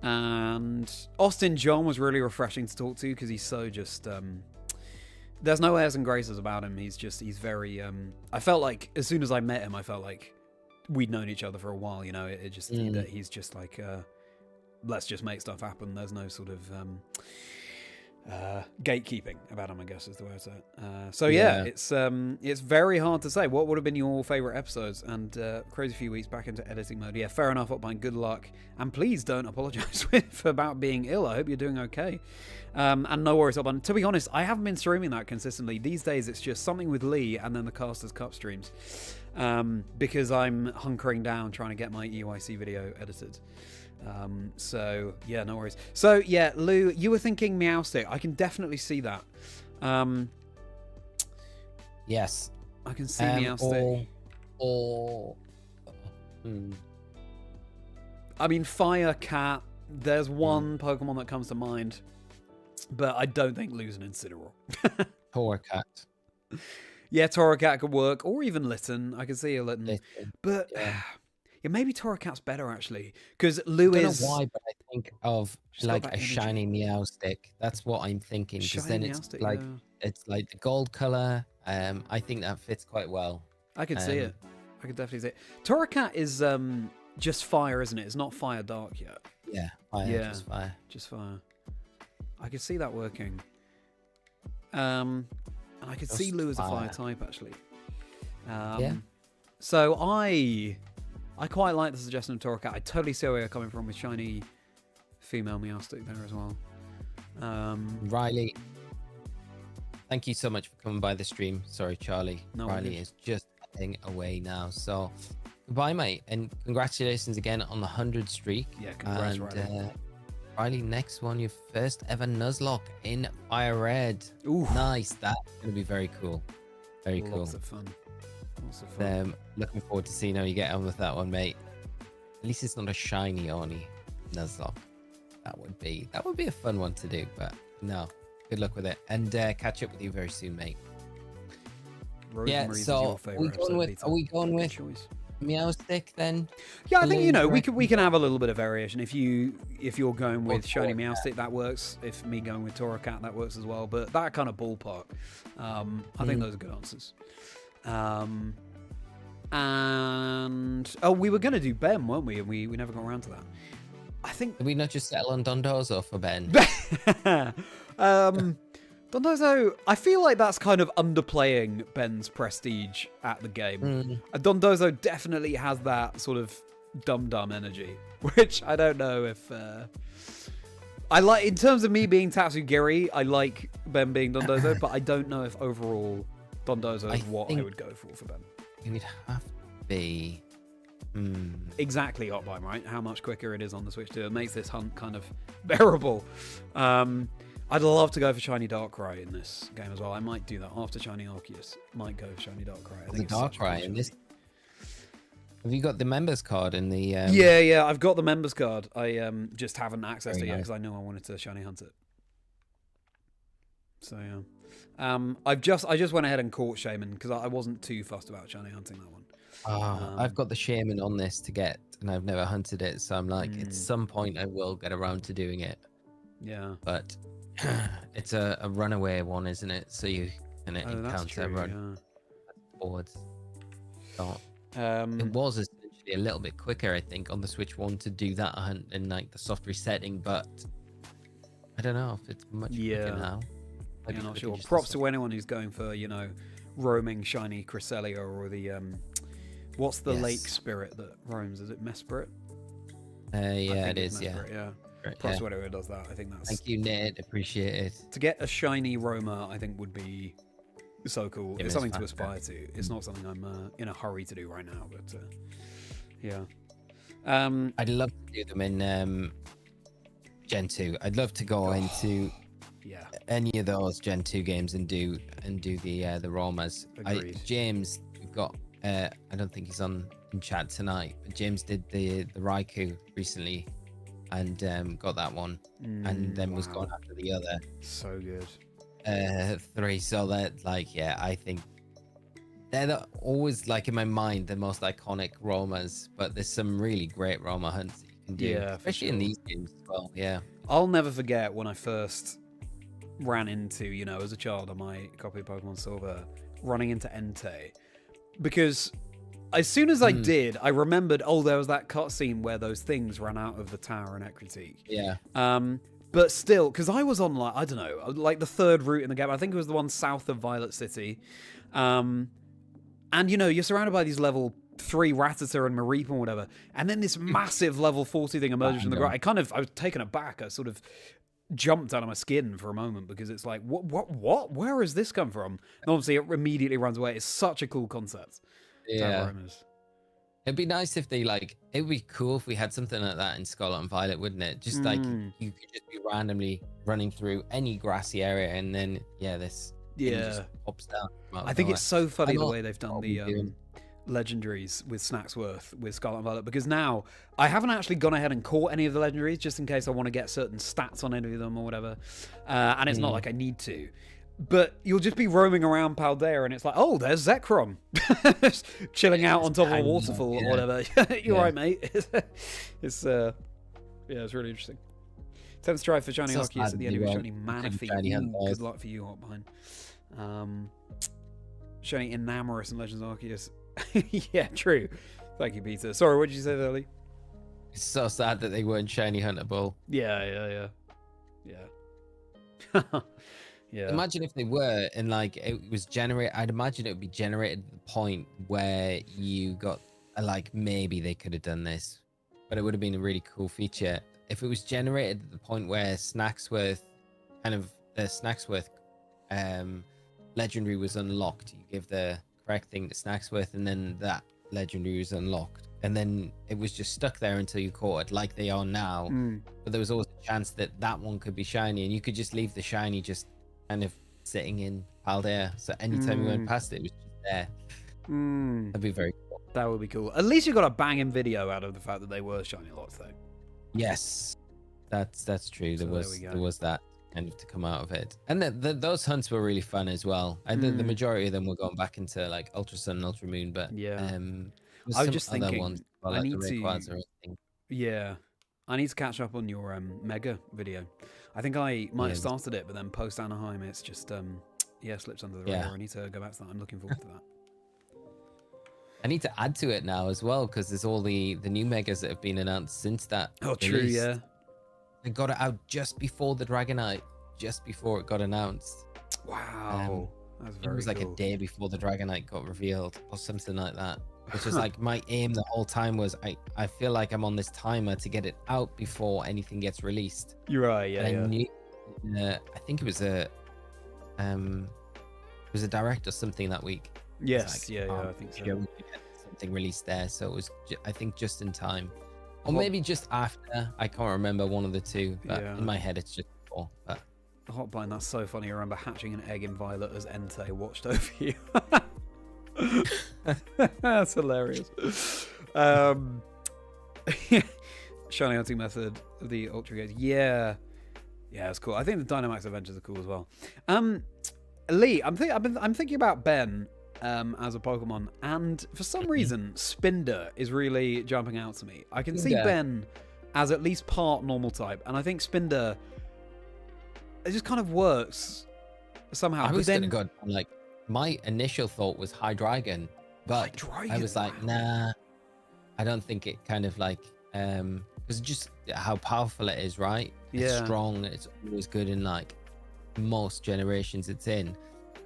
And Austin John was really refreshing to talk to because he's so just... there's no airs and graces about him. He's very... I felt like as soon as I met him, I felt like we'd known each other for a while, you know. That he's just like, let's just make stuff happen. There's no sort of gatekeeping about him, I guess is the way to say it. So yeah, it's very hard to say. What would have been your favorite episodes? And crazy few weeks back into editing mode. Yeah, fair enough, Upbine. Good luck. And please don't apologize about being ill. I hope you're doing okay. And no worries, Upbine. To be honest, I haven't been streaming that consistently. These days, it's just something with Lee and then the Casters Cup streams. Because I'm hunkering down trying to get my EYC video edited. So yeah, no worries. So yeah, Lou, you were thinking Meowstick. I can definitely see that. Yes, I can see Meowstick. I mean, Fire Cat. There's one Pokemon that comes to mind, but I don't think Lou's an Incineroar. Torracat. Yeah, Torracat could work, or even Litten. I could see a Litten. But yeah, maybe Torracat's better actually, because Lou is. I don't know why, but I think of like a shiny Meowstick. That's what I'm thinking, because then it's like it's like the gold color. I think that fits quite well. I could see it. I could definitely see it. Torracat is just fire, isn't it? It's not fire dark yet. Yeah, fire, just fire. Just fire. I could see that working. And I could see Lou as a fire type actually. Yeah. So I quite like the suggestion of Torracat. I totally see where you're coming from with shiny female Meowstick there as well. Riley, thank you so much for coming by the stream. Sorry, Charlie. No Riley is just heading away now. So goodbye, mate. And congratulations again on the 100 streak. Yeah, congrats, Riley. Riley, next one, your first ever Nuzlocke in Fire Red. Ooh. Nice. That's going to be very cool. Very cool. Lots of fun. Looking forward to seeing how you get on with that one, mate. At least it's not a shiny Oni Nuzlocke. That would be a fun one to do, but no. Good luck with it. And catch up with you very soon, mate. Rosemary's so are we going with Meowstick then? Yeah, I think we can have a little bit of variation. If you're going with shiny Meowstick, that works. If me going with Torracat, that works as well. But that kind of ballpark, I think those are good answers. And we were going to do Ben, weren't we? And we never got around to that. I think. Did we not just settle on Dondozo for Ben? Dondozo, I feel like that's kind of underplaying Ben's prestige at the game. Dondozo definitely has that sort of dum-dum energy, which I don't know if... I like, in terms of me being Tatsugiri, I like Ben being Dondozo, but I don't know if overall Dondozo is what I would go for Ben. It would have to be... Exactly Hotline, right? How much quicker it is on the Switch 2. It makes this hunt kind of bearable. I'd love to go for Shiny Darkrai in this game as well. I might do that after Shiny Arceus. Might go for Shiny Darkrai. The Darkrai in this. Have you got the members card in the? Yeah, I've got the members card. I just haven't accessed it yet because I knew I wanted to Shiny Hunt it. So yeah, I just went ahead and caught Shaman because I wasn't too fussed about Shiny Hunting that one. I've got the Shaman on this to get, and I've never hunted it, so I'm like, at some point I will get around to doing it. Yeah, but it's a runaway one, isn't it? So you can encounter run forwards. So it was essentially a little bit quicker, I think, on the Switch 1 to do that hunt in like the soft resetting, but I don't know if it's much quicker now. I'm not sure. Props to anyone who's going for, roaming shiny Cresselia or the what's the lake spirit that roams? Is it Mesprit? It is. Mesprit, yeah. Props to whoever does that. I think that's. Thank you, Ned. Appreciate it. To get a shiny Roamer, I think would be so cool. It's something to aspire to. It's not something I'm in a hurry to do right now, but yeah. I'd love to do them in Gen 2. I'd love to go into any of those Gen 2 games and do the Romas. James, we've got. I don't think he's on in chat tonight, but James did the Raikou recently. And got that one, and then was going after the other. So good. 3. So that, I think always like in my mind the most iconic roamers, but there's some really great roamer hunts that you can do, Yeah, for especially in sure. these games as well. Yeah. I'll never forget when I first ran into, as a child on my copy of Pokemon Silver, running into Entei. Because as soon as I did, I remembered, there was that cutscene where those things ran out of the tower in Ekritique. Yeah. But still, because I was on, like, I don't know, like the third route in the game. I think it was the one south of Violet City. And, you're surrounded by these level 3 Rattata and Mareep and whatever. And then this massive level 40 thing emerges from the ground. I was taken aback. I sort of jumped out of my skin for a moment because it's like, what? Where has this come from? And obviously it immediately runs away. It's such a cool concept. Yeah. It'd be nice if they it would be cool if we had something like that in Scarlet and Violet, wouldn't it? Just like you could just be randomly running through any grassy area and then this just pops down. I think it's so funny the way they've done the legendaries with Snacksworth with Scarlet and Violet, because now I haven't actually gone ahead and caught any of the legendaries just in case I want to get certain stats on any of them or whatever, and it's not like I need to. But you'll just be roaming around Paldea and it's like, there's Zekrom chilling out on top of a waterfall or whatever. You're right, mate. It's really interesting. 10th try for Shiny Arceus at the end of Shiny Manaphy. Good luck for you, Hotpine. Shiny Enamorous and Legends Arceus. Yeah, true. Thank you, Peter. Sorry, what did you say there, Lee? It's so sad that they weren't Shiny Huntable. Yeah. Yeah. Imagine if they were, and it was generated. I'd imagine it would be generated at the point where you got maybe they could have done this, but it would have been a really cool feature if it was generated at the point where Snacksworth, legendary was unlocked. You give the correct thing to Snacksworth, and then that legendary was unlocked, and then it was just stuck there until you caught it, like they are now. But there was always a chance that one could be shiny, and you could just leave the shiny just kind of sitting in Paldea, so anytime you went past it was just there. That'd be very cool. That would be cool. At least you got a banging video out of the fact that they were shiny lots, though. Yes, that's true. There was that kind of to come out of it, and those hunts were really fun as well. I think the majority of them were going back into Ultra Sun and Ultra Moon, but I was just thinking, ones, I need to catch up on your Mega video. I think I might have started it, but then post Anaheim, it's just slips under the radar. I need to go back to that. I'm looking forward to that. I need to add to it now as well, because there's all the new Megas that have been announced since that. Oh, true, yeah. They got it out just before the Dragonite, just before it got announced. Wow. That's very cool. It was a day before the Dragonite got revealed or something like that. Which is my aim the whole time was I feel like I'm on this timer to get it out before anything gets released. You're right, yeah. I knew, I think it was a direct or something that week. Yes, I think so. We could get something released there, so it was I think just in time, or maybe just after. I can't remember, one of the two. But in my head, it's just before. But Hotpine, that's so funny. I remember hatching an egg in Violet as Entei watched over you. That's hilarious. Shiny hunting method of the Ultra Gates. Yeah, it's cool. I think the Dynamax adventures are cool as well. Lee, I'm thinking about Ben as a Pokemon, and for some reason Spinder is really jumping out to me. I can see Ben as at least part normal type, and I think Spinder, it just kind of works somehow. I was gonna go my initial thought was Hydreigon, but I was like, nah, I don't think it kind of because just how powerful it is, right? It's strong. It's always good in most generations it's in.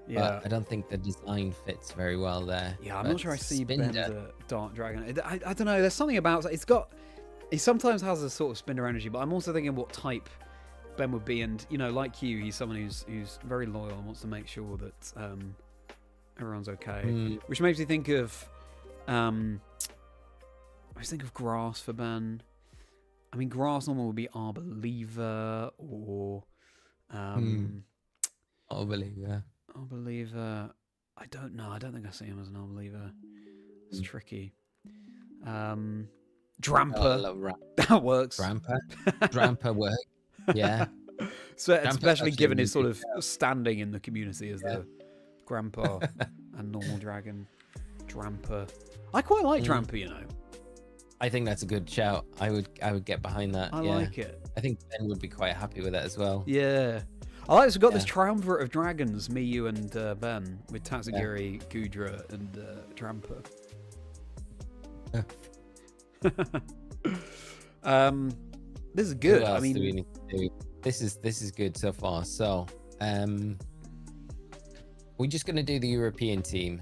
But I don't think the design fits very well there. Yeah, I'm not sure I see Ben as a Dark Dragon. I don't know. There's something about it. He sometimes has a sort of Spinder energy, but I'm also thinking what type Ben would be. And like you, he's someone who's very loyal and wants to make sure that everyone's okay. Which makes me think of grass for Ben. I mean, grass normal would be Arboliva or Arboliva. Arboliva. I don't know. I don't think I see him as an Arboliva. It's tricky. Dramper. That works. Dramper works. Yeah. So especially given his sort of standing in the community as the grandpa. and normal dragon. Dramper. I quite like Dramper, you know. I think that's a good shout. I would get behind that. I like it. I think Ben would be quite happy with that as well. Yeah. I like we've got this triumvirate of dragons, me, you, and Ben, with Tatsugiri, Gudra, and Dramper. This is good. Who else I mean, do we need to do? This is good so far. So, we're just gonna do the European team.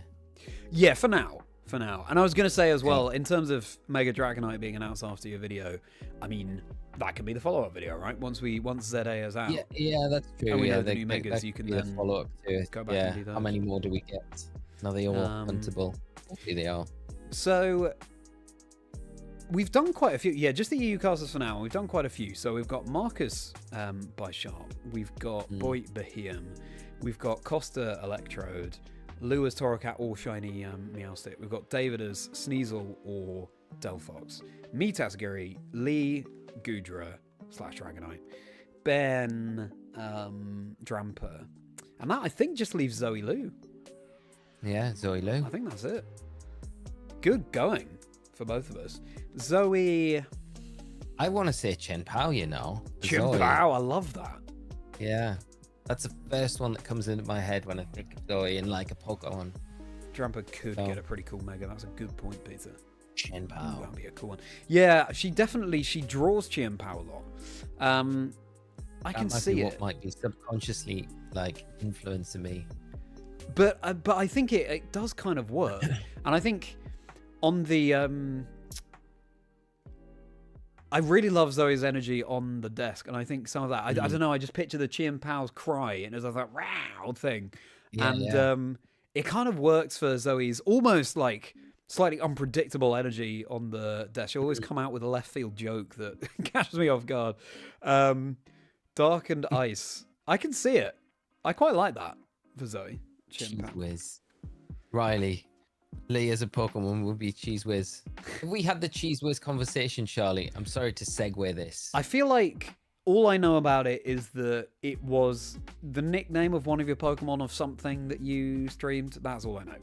yeah, for now. And I was going to say as well, in terms of Mega Dragonite being announced after your video, I mean, that can be the follow-up video, right? Once ZA is out. Yeah, that's true. And we yeah, know the new Megas, you can then follow up to it. go back and do those. How many more do we get? Are they all huntable? Hopefully they are. So we've done quite a few. Yeah, just the EU casters for now. We've done quite a few. So we've got Marcus by Sharp. We've got Boy Behem. We've got Costa Electrode. Lou as Torocat or Shiny Meowstic. We've got David as Sneasel or Delphox. Me Tatsugiri, Lee Gudra / Dragonite, Ben Dramper. And that I think just leaves Zoe Lou. Yeah, Zoe Lou. I think that's it. Good going for both of us. Zoe. I want to say Chen Pao, you know. Chen Pao, I love that. Yeah. That's the first one that comes into my head when I think of Zoe in like a Pokemon. Dramper could get a pretty cool Mega. That's a good point, Peter. Chen Pao. That'd be a cool one. Yeah, she draws Chen Pao a lot. I can see what might be subconsciously like influencing me. But I think it does kind of work. And I think on the I really love Zoe's energy on the desk, and I think some of that, I don't know, I just picture the Chien Pao's cry, and it's like that row thing. It kind of works for Zoe's almost like slightly unpredictable energy on the desk. She'll always come out with a left field joke that catches me off guard. Darkened Ice. I can see it. I quite like that for Zoe. Cheese Whiz. Riley. Lee as a Pokemon would be Cheese Whiz. If we had the Cheese Whiz conversation, Charlie, I'm sorry to segue this. I feel like all I know about it is that it was the nickname of one of your Pokemon of something that you streamed. That's all I know.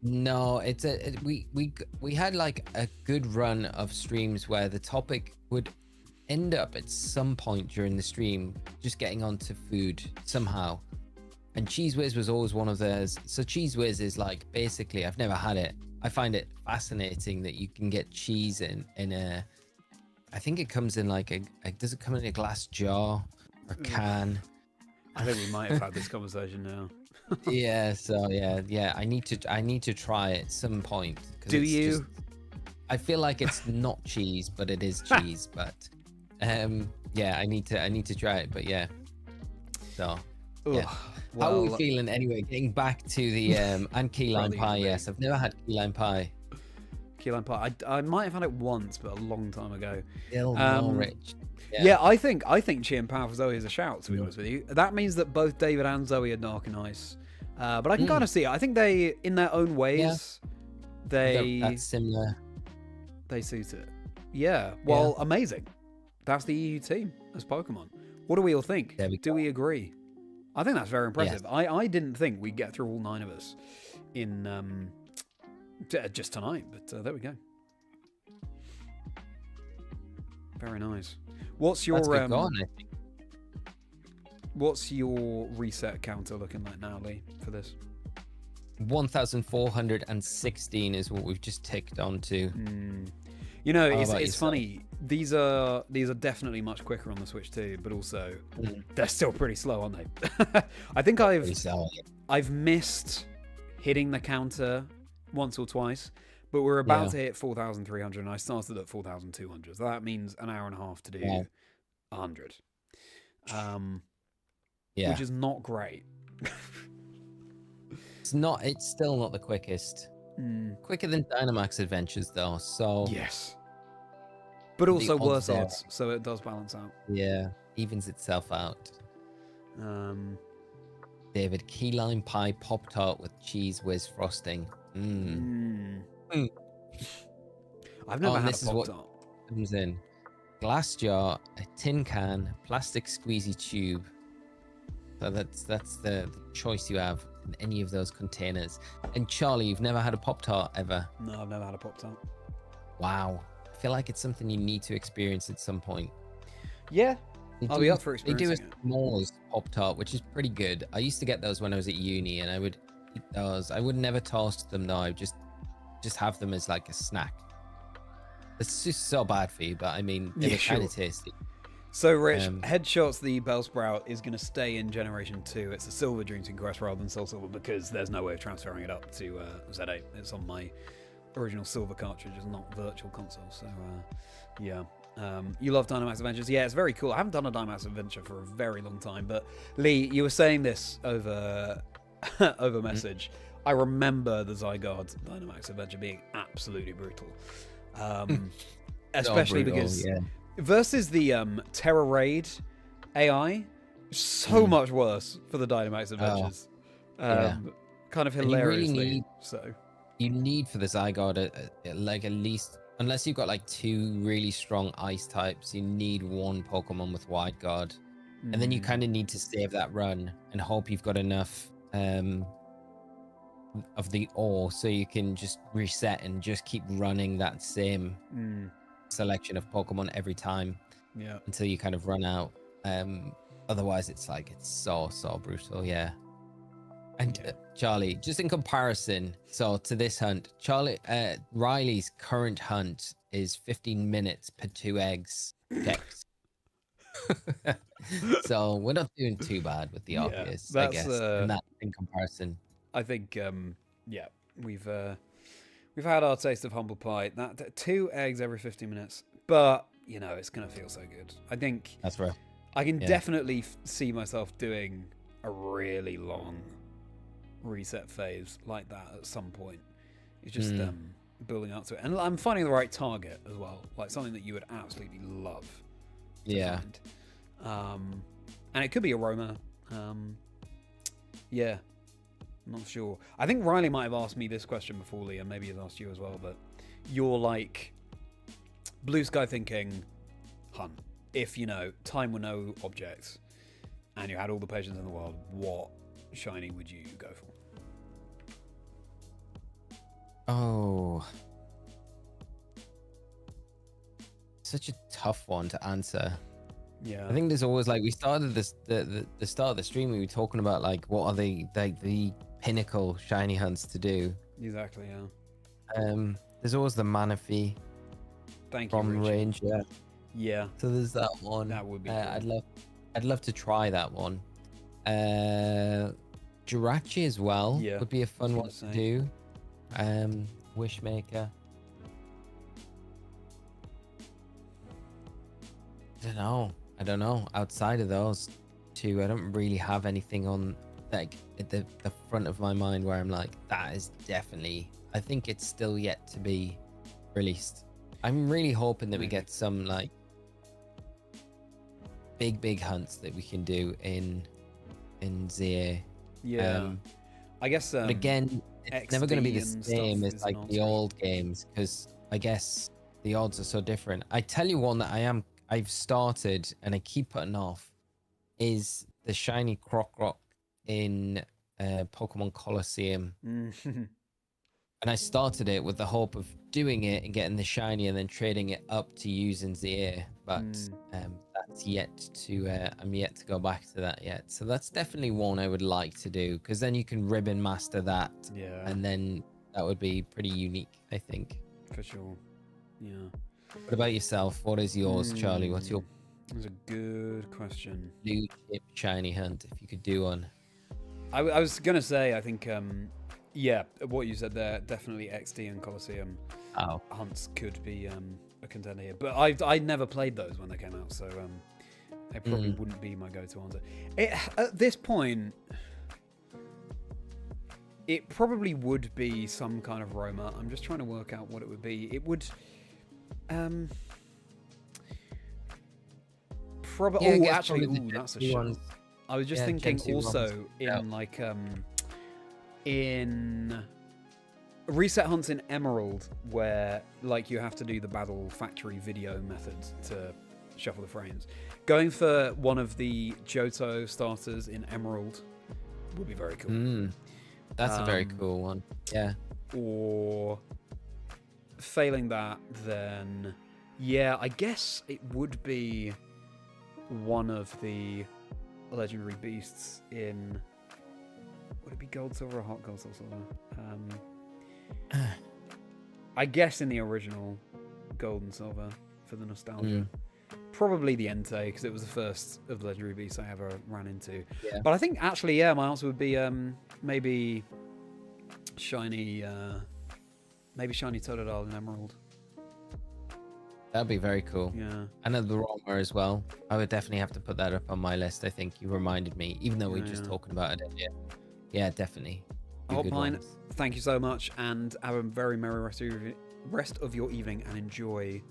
No, we had like a good run of streams where the topic would end up at some point during the stream just getting onto food somehow. And Cheese Whiz was always one of theirs. So Cheese Whiz is like, basically, I've never had it. I find it fascinating that you can get cheese in a, I think it comes in like does it come in a glass jar or can? I think we might have had this conversation now. Yeah, so yeah. I need to try it at some point. Do you? I feel like it's not cheese, but it is cheese. But yeah, I need to try it. But yeah, so yeah. How are we feeling anyway? Getting back to the and key lime pie. Yes, I've never had key lime pie. Key lime pie. I might have had it once, but a long time ago. Still Norwich. Yeah, I think Chien Pao for Zoe is a shout, to be honest with you. That means that both David and Zoe are dark and ice. But I can kind of see it. I think they, in their own ways, that's similar. They suit it. Yeah. Well, amazing. That's the EU team as Pokemon. What do we all think? Do we agree? I think that's very impressive. Yes. I didn't think we'd get through all 9 of us in just tonight, but there we go. Very nice. What's your what's your reset counter looking like now, Lee, for this? 1,416 is what we've just ticked on to. You know, it's funny. These are definitely much quicker on the Switch too, but also they're still pretty slow, aren't they? I think I've missed hitting the counter once or twice, but we're about to hit 4,300, and I started at 4,200. So that means an hour and a half to do 100. Which is not great. It's still not the quickest. Quicker than Dynamax Adventures though, so yes, but also worse odds, so it does balance out. Yeah, evens itself out. David, key lime pie Pop Tart with Cheese Whiz frosting. I've never had a Pop Tart. Comes in glass jar, a tin can, plastic squeezy tube. So that's the choice you have. in any of those containers. And Charlie, you've never had a Pop-Tart ever? No, I've never had a Pop-Tart. Wow. I feel like it's something you need to experience at some point. Yeah, I'll be up for They do a experiencing it. s'mores Pop-Tart, which is pretty good. I used to get those when I was at uni, and I would eat those. I would never toast them though. I would just have them as like a snack. It's just so bad for you, but I mean, they were kind of tasty. So, Rich, Headshots, the Bellsprout, is going to stay in Generation 2. It's a Silver Dream Team Quest rather than Soul Silver because there's no way of transferring it up to Z8. It's on my original Silver cartridge, it's not Virtual Console. So, yeah. You love Dynamax Adventures. Yeah, it's very cool. I haven't done a Dynamax Adventure for a very long time, but Lee, you were saying this over over message. I remember the Zygarde Dynamax Adventure being absolutely brutal. Especially brutal, because yeah. versus the Terra Raid AI, so much worse for the Dynamax Adventures. Kind of hilariously so. You need for the Zygarde, like at least, unless you've got like 2 really strong ice types, you need 1 Pokemon with Wide Guard. And then you kind of need to save that run and hope you've got enough of the ore so you can just reset and just keep running that same selection of Pokemon every time until you kind of run out. Otherwise, it's so brutal, yeah. And Charlie, just in comparison, so to this hunt, Riley's current hunt is 15 minutes per 2 eggs checked. So we're not doing too bad with the Arceus, I guess. And that in comparison, I think, we've had our taste of humble pie. That 2 eggs every 15 minutes, but it's gonna feel so good. I think that's right. I can definitely see myself doing a really long reset phase like that at some point. It's just building up to it, and I'm finding the right target as well, like something that you would absolutely love to find. And it could be Aroma. I'm not sure. I think Riley might have asked me this question before, Lee, and maybe he's asked you as well, but you're like blue sky thinking hunt. If time were no objects and you had all the patience in the world, what shiny would you go for? Oh, such a tough one to answer. Yeah, I think there's always like, we started this the start of the stream, we were talking about like what are the pinnacle shiny hunts to do. Exactly. Yeah. There's always the Manaphy. Thank you, from Richie. range. Yeah. So there's that one. That would be cool. I'd love to try that one. Jirachi as well would be a fun one to do. Wishmaker. I don't know. Outside of those 2, I don't really have anything on like at the front of my mind where I'm like, that is definitely. I think it's still yet to be released. I'm really hoping that we get some like big hunts that we can do in ZA. Yeah. I guess. But again, it's never going to be the same as like the old games because I guess the odds are so different. I tell you one that I've started and I keep putting off is the shiny Croc in Pokemon Colosseum. And I started it with the hope of doing it and getting the shiny and then trading it up to using ZA, but that's yet to I'm yet to go back to that yet. So that's definitely one I would like to do because then you can ribbon master that, and then that would be pretty unique, I think. For sure. Yeah. What about yourself? What is yours, Charlie? What's your? That's a good question. Blue chip shiny hunt, if you could do one. I was gonna say, I think, what you said there, definitely XD and Colosseum hunts could be a contender here. But I never played those when they came out, so they probably wouldn't be my go-to answer. At this point, it probably would be some kind of Roma. I'm just trying to work out what it would be. It would. Probably. That's a shot. I was just thinking also in like in reset hunts in Emerald, where like you have to do the battle factory video method to shuffle the frames. Going for one of the Johto starters in Emerald would be very cool. That's a very cool one. Yeah. Or failing that, then yeah, I guess it would be one of the legendary beasts in. Would it be gold, silver, or hot gold, silver? I guess in the original gold and silver for the nostalgia. Probably the Entei, because it was the first of the legendary beasts I ever ran into. Yeah. But I think actually, yeah, my answer would be maybe shiny, Totodile and Emerald. That'd be very cool. Yeah. And then the Roma as well. I would definitely have to put that up on my list. I think you reminded me, even though we were just talking about it earlier. Yeah, definitely. Hotpine, thank you so much, and have a very merry rest of your evening, and enjoy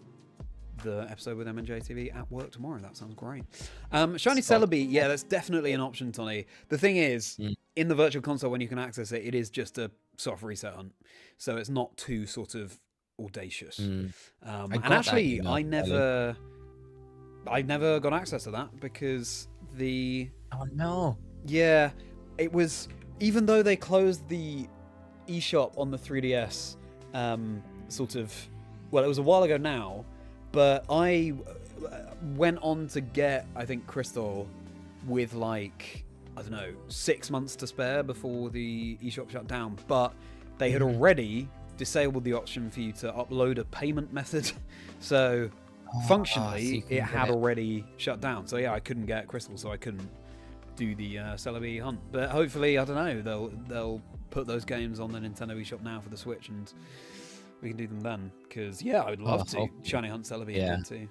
the episode with M&J TV at work tomorrow. That sounds great. Shiny Celebi, yeah, that's definitely an option, Tony. The thing is, in the Virtual Console, when you can access it, it is just a soft reset hunt, so it's not too sort of audacious. And actually, I never got access to that because oh no, yeah, it was, even though they closed the eShop on the 3DS, sort of, well, it was a while ago now, but I went on to get, I think, Crystal with like, I don't know, 6 months to spare before the eShop shut down, but they had already disabled the option for you to upload a payment method. So functionally, it had already shut down. So yeah, I couldn't get Crystal, so I couldn't do the Celebi hunt. But hopefully, I don't know, they'll put those games on the Nintendo eShop now for the Switch, and we can do them then. Because yeah, I would love to shiny hunt Celebi again too.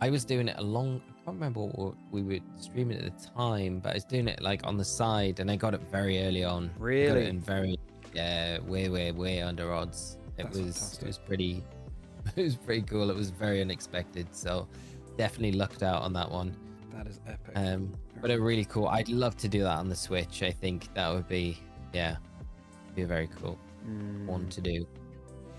I was doing it I can't remember what we were streaming at the time, but I was doing it like on the side, and I got it very early on. Really? Got it in very, way under odds. It was pretty cool. It was very unexpected, so definitely lucked out on that one. That is epic. But a really cool. I'd love to do that on the Switch. I think that would be a very cool one to do.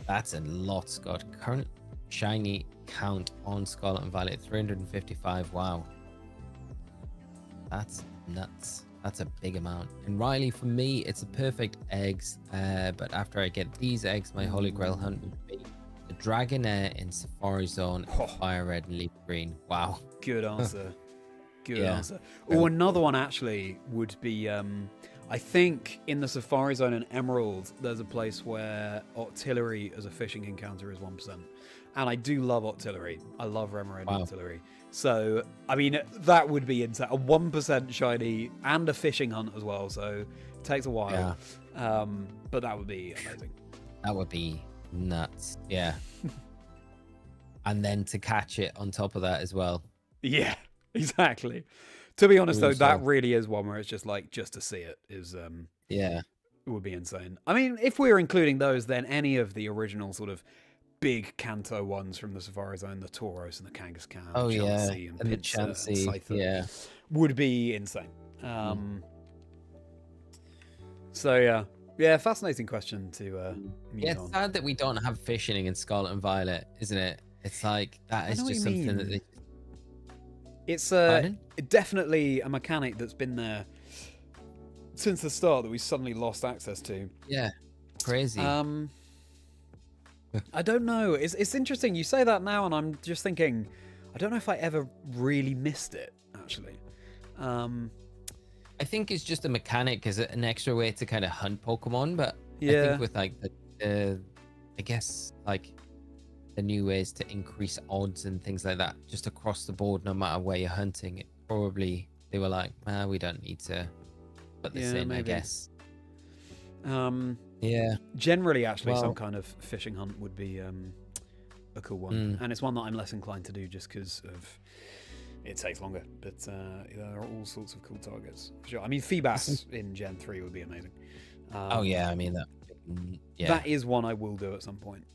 That's a lot, Scott. Current shiny count on Scarlet and Violet, 355. Wow, that's nuts. That's a big amount. And Riley, for me, it's a perfect eggs. But after I get these eggs, my Holy Grail hunt would be the Dragonair in Safari Zone, Fire Red and Leaf Green. Wow. Good answer. Good answer. Oh, another one actually would be, I think in the Safari Zone in Emerald, there's a place where Artillery as a fishing encounter is 1%. And I do love Artillery. I love Remoraid Artillery. So, I mean, that would be insane. A 1% shiny and a fishing hunt as well. So, it takes a while. Yeah. But that would be amazing. That would be nuts. Yeah. And then to catch it on top of that as well. Yeah, exactly. To be honest, though, that really is one where it's just like, just to see it is, it would be insane. I mean, if we're including those, then any of the original sort of big Kanto ones from the Safari Zone, the Tauros and the Kangaskhan, Chansey and the Chansey, Scyther, would be insane. So yeah, fascinating question to it's sad that we don't have fishing in Scarlet and Violet, isn't it? It's like that is just something that it's definitely a mechanic that's been there since the start that we suddenly lost access to. Yeah, crazy. I don't know. It's interesting. You say that now, and I'm just thinking, I don't know if I ever really missed it, actually. I think it's just a mechanic, as an extra way to kind of hunt Pokemon, but I think with like I guess like the new ways to increase odds and things like that, just across the board, no matter where you're hunting, it probably they were like, we don't need to put this in, maybe. I guess. Generally, actually, some kind of fishing hunt would be a cool one, and it's one that I'm less inclined to do just because of it takes longer. But there are all sorts of cool targets. For sure. I mean, Feebas in Gen 3 would be amazing. I mean that. That is one I will do at some point.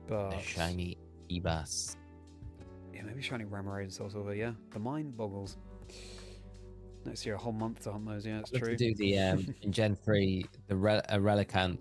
But the shiny Feebas. Yeah, maybe shiny Remoraid and Silver. Yeah, the mind boggles. Next year, a whole month to hunt those. Yeah, it's true. To do the in Gen 3, the Relicanth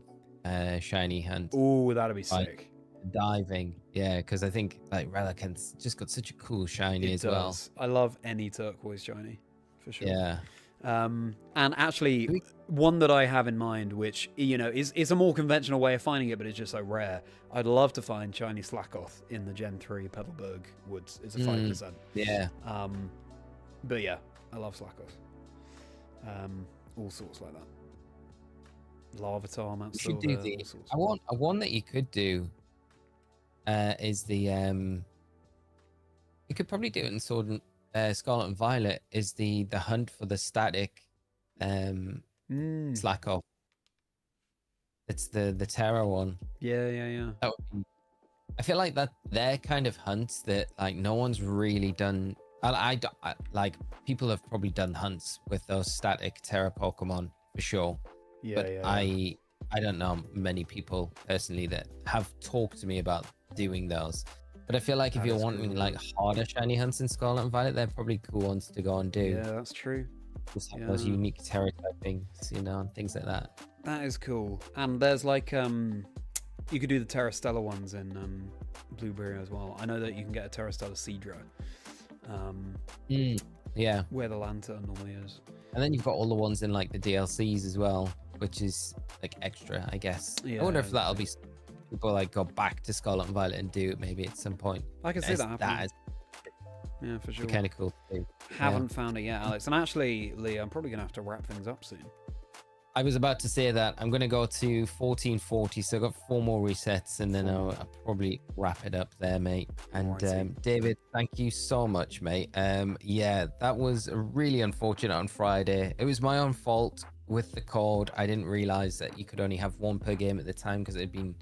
shiny hunt. Oh, that'd be sick. Diving, yeah, because I think like Relicanth's just got such a cool shiny as well. I love any turquoise shiny, for sure. Yeah. And actually, one that I have in mind, which is a more conventional way of finding it, but it's just so rare. I'd love to find shiny Slakoth in the Gen 3 Petalburg Woods. It's a 5%. Yeah. But yeah, I love Slakoth. All sorts like that. Larvitar, Mount You should Silver, do the. all sorts. I want one that you could do. Is the You could probably do it in Sword and Scarlet and Violet. Is the hunt for the static Slakoth. It's the Terra one. Yeah. That would be, I feel like that they're kind of hunts that like no one's really done. I like people have probably done hunts with those static Terra Pokemon for sure. I don't know many people personally that have talked to me about doing those. But I feel like if you're wanting like harder shiny hunts in Scarlet and Violet, they're probably cool ones to go and do. Yeah, that's true. Just have those unique Terra type things, and things like that. That is cool. And there's like you could do the Terra Stella ones in Blueberry as well. I know that you can get a Terra Stella Seadra. Yeah. Where the Lantern normally is. And then you've got all the ones in like the DLCs as well, which is like extra, I guess. Yeah, I wonder if that'll be people like go back to Scarlet and Violet and do it maybe at some point. I can see that happening. Yeah, for sure. Kind of cool too. Haven't found it yet, Alex. And actually, Lee, I'm probably gonna have to wrap things up soon. I was about to say that I'm gonna go to 1440, so I've got 4 more resets, and then I'll probably wrap it up there, mate. And David, thank you so much, mate. Yeah, that was really unfortunate on Friday. It was my own fault with the code. I didn't realize that you could only have 1 per game at the time because it had been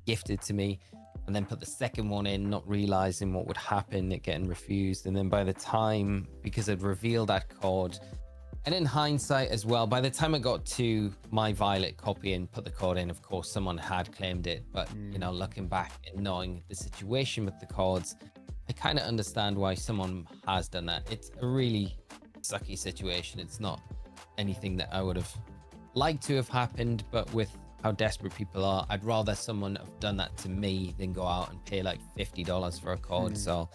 gifted to me, and then put the second one in, not realizing what would happen, it getting refused. And then by the time, because I'd revealed that code, and in hindsight as well, by the time I got to my Violet copy and put the code in, of course, someone had claimed it. But, looking back and knowing the situation with the codes, I kind of understand why someone has done that. It's a really sucky situation. It's not anything that I would have liked to have happened, but with how desperate people are, I'd rather someone have done that to me than go out and pay like $50 for a code. So,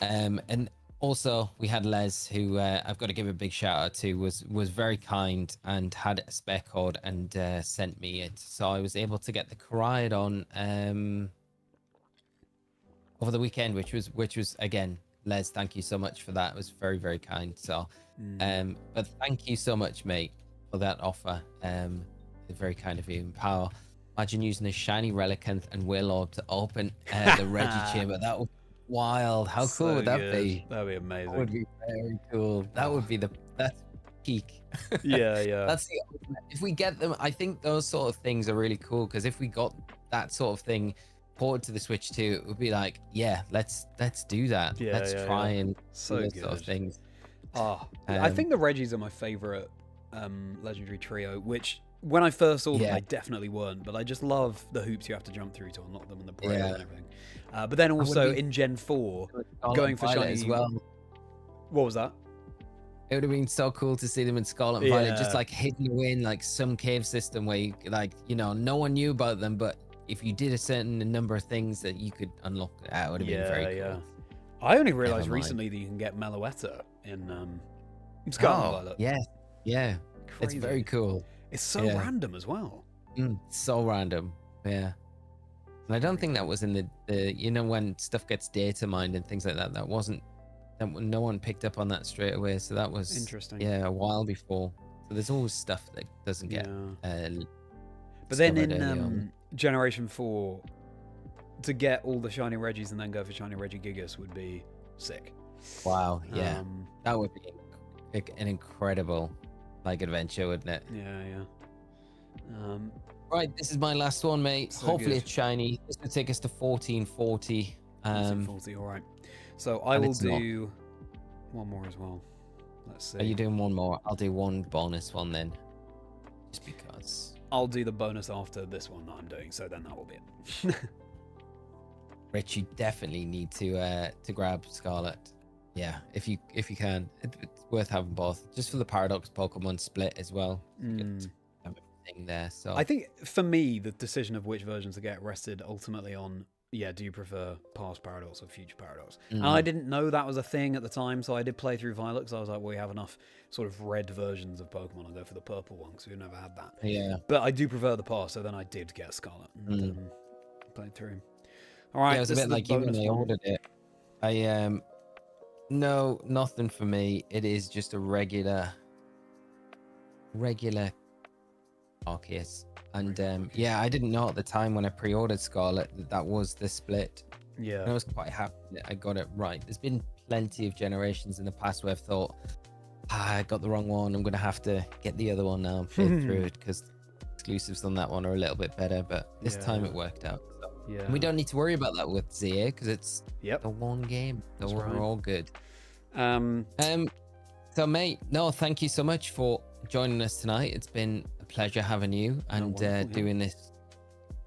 and also, we had Les, who I've got to give a big shout out to, was very kind and had a spare code and sent me it. So I was able to get the Koraidon over the weekend, which was again, Les, thank you so much for that. It was very, very kind. So, but thank you so much, mate, for that offer. It's very kind of you. And Power, imagine using a shiny Relicanth and Wailord to open the Reggie Chamber. That would wild. How cool would that be? That'd be amazing. That would be very cool. That would be that's peak. Yeah. That's the if we get them. I think those sort of things are really cool, because if we got that sort of thing ported to the Switch too, it would be like, yeah, let's do that. Let's try and so those good. sort of things. I think the Reggies are my favorite legendary trio, which when I first saw them, I definitely weren't, but I just love the hoops you have to jump through to unlock them and the parade and everything. But then also in Gen 4, going for shiny as well. What was that? It would have been so cool to see them in Scarlet and Violet, just like hidden away in like some cave system where you, like, no one knew about them, but if you did a certain number of things that you could unlock, that would have been very cool. I only realized recently that you can get Meloetta in Scarlet and Violet. Yeah. Crazy. It's very cool. It's so random as well. So random. Yeah. And I don't think that was in the when stuff gets data mined and things like that, no one picked up on that straight away. So that was interesting. Yeah, a while before. So there's always stuff that doesn't get but then in Generation 4, to get all the shiny Reggies and then go for shiny Regigigas would be sick. Wow, yeah. That would be an incredible adventure, wouldn't it? Yeah. Right, this is my last one, mate. So hopefully good. It's shiny. This will take us to 1440. 1440, all right. So I will do one more as well. Let's see. Are you doing one more? I'll do one bonus one then. Just because. I'll do the bonus after this one that I'm doing, so then that will be it. Rich, you definitely need to grab Scarlet. Yeah, if you can. It's worth having both. Just for the Paradox Pokemon split as well. Everything there. So I think for me, the decision of which versions to get rested ultimately on yeah, do you prefer past Paradox or future Paradox? And I didn't know that was a thing at the time, so I did play through Violet because I was like, well, we have enough sort of red versions of Pokemon. I'll go for the purple one because we've never had that. Yeah. But I do prefer the past, so then I did get Scarlet and played through. All right, Yeah, it was a bit like you when I ordered it. I no, nothing for me. It is just a regular Arceus. And yeah, I didn't know at the time when I pre-ordered Scarlet that was the split. Yeah. And I was quite happy that I got it right. There's been plenty of generations in the past where I've thought, I got the wrong one. I'm going to have to get the other one now and play through it because exclusives on that one are a little bit better. But this time it worked out. So. Yeah. And we don't need to worry about that with ZA because it's Yep. the one game. So That's we're right. all good. So, mate, no, thank you so much for joining us tonight. It's been a pleasure having you and doing this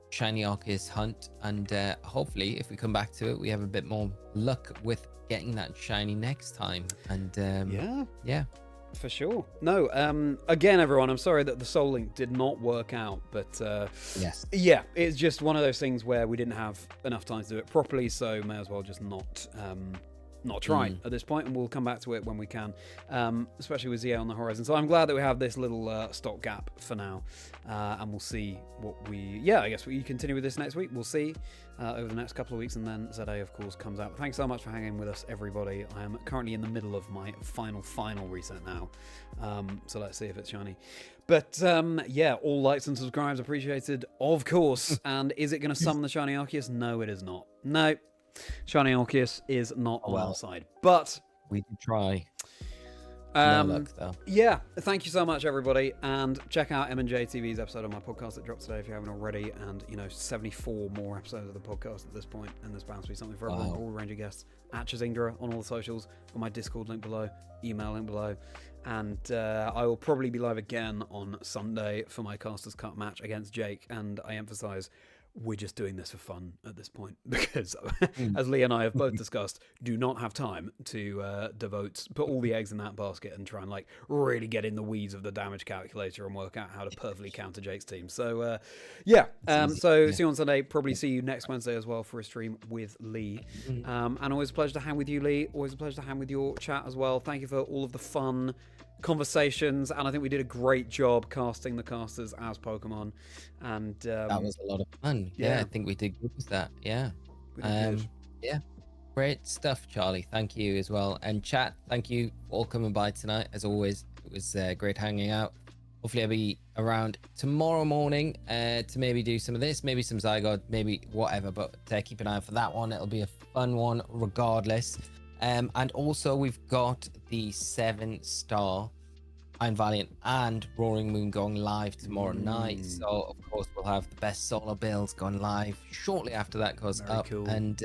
Shiny Arceus hunt. And hopefully, if we come back to it, we have a bit more luck with getting that shiny next time. And yeah, for sure. No, again, everyone, I'm sorry that the Soul Link did not work out, but yes, yeah, it's just one of those things where we didn't have enough time to do it properly, so may as well just not try at this point, and we'll come back to it when we can, especially with ZA on the horizon. So I'm glad that we have this little stopgap for now, and we'll see what I guess we continue with this next week. We'll see over the next couple of weeks, and then ZA, of course, comes out. But thanks so much for hanging with us, everybody. I am currently in the middle of my final reset now, so let's see if it's shiny. But yeah, all likes and subscribes appreciated, of course. And is it going to summon the Shiny Arceus? No, it is not. No. Shiny Arceus is not on our side, but we did try. No luck, though. Yeah, thank you so much, everybody, and check out M&J TV's episode of my podcast that dropped today if you haven't already, and 74 more episodes of the podcast at this point, and there's bound to be something for everyone. All range of guests at Chazingdra on all the socials, got my Discord link below, email link below, and I will probably be live again on Sunday for my Casters Cup match against Jake, and I emphasize we're just doing this for fun at this point because, as Lee and I have both discussed, do not have time to put all the eggs in that basket and try and really get in the weeds of the damage calculator and work out how to perfectly counter Jake's team. So so see you on Sunday. Probably see you next Wednesday as well for a stream with Lee. And always a pleasure to hang with you, Lee. Always a pleasure to hang with your chat as well. Thank you for all of the fun conversations, and I think we did a great job casting the casters as Pokemon, and that was a lot of fun. Yeah, I think we did good with that. Yeah, yeah, great stuff, Charlie. Thank you as well, and chat, thank you for all coming by tonight. As always, it was great hanging out. Hopefully I'll be around tomorrow morning to maybe do some of this, maybe some Zygarde, maybe whatever, but keep an eye out for that one. It'll be a fun one regardless. And also we've got the 7-star Iron Valiant and Roaring Moon going live tomorrow night. So of course we'll have the best solo builds going live shortly after that goes up. Cool. And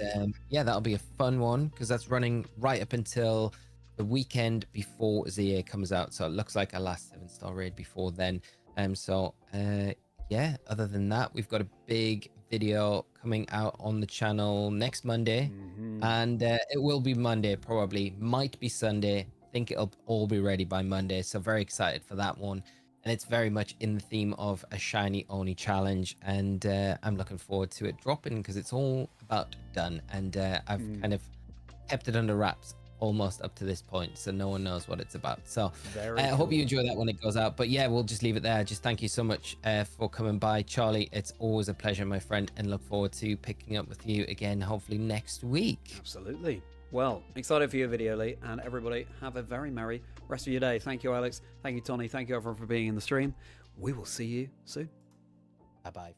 yeah, that'll be a fun one because that's running right up until the weekend before ZA comes out. So it looks like a last 7-star raid before then. Yeah, other than that, we've got a big video coming out on the channel next Monday, and it will be Monday, probably might be Sunday. I think it'll all be ready by Monday, so very excited for that one. And it's very much in the theme of a shiny only challenge, and I'm looking forward to it dropping because it's all about done, and I've kind of kept it under wraps almost up to this point, so no one knows what it's about. So I hope you enjoy that when it goes out. But yeah, we'll just leave it there. Just thank you so much for coming by, Charlie. It's always a pleasure, my friend, and look forward to picking up with you again hopefully next week. Absolutely. Well, excited for your video, Lee, and everybody have a very merry rest of your day. Thank you, Alex. Thank you, Tony. Thank you, everyone, for being in the stream. We will see you soon. Bye-bye.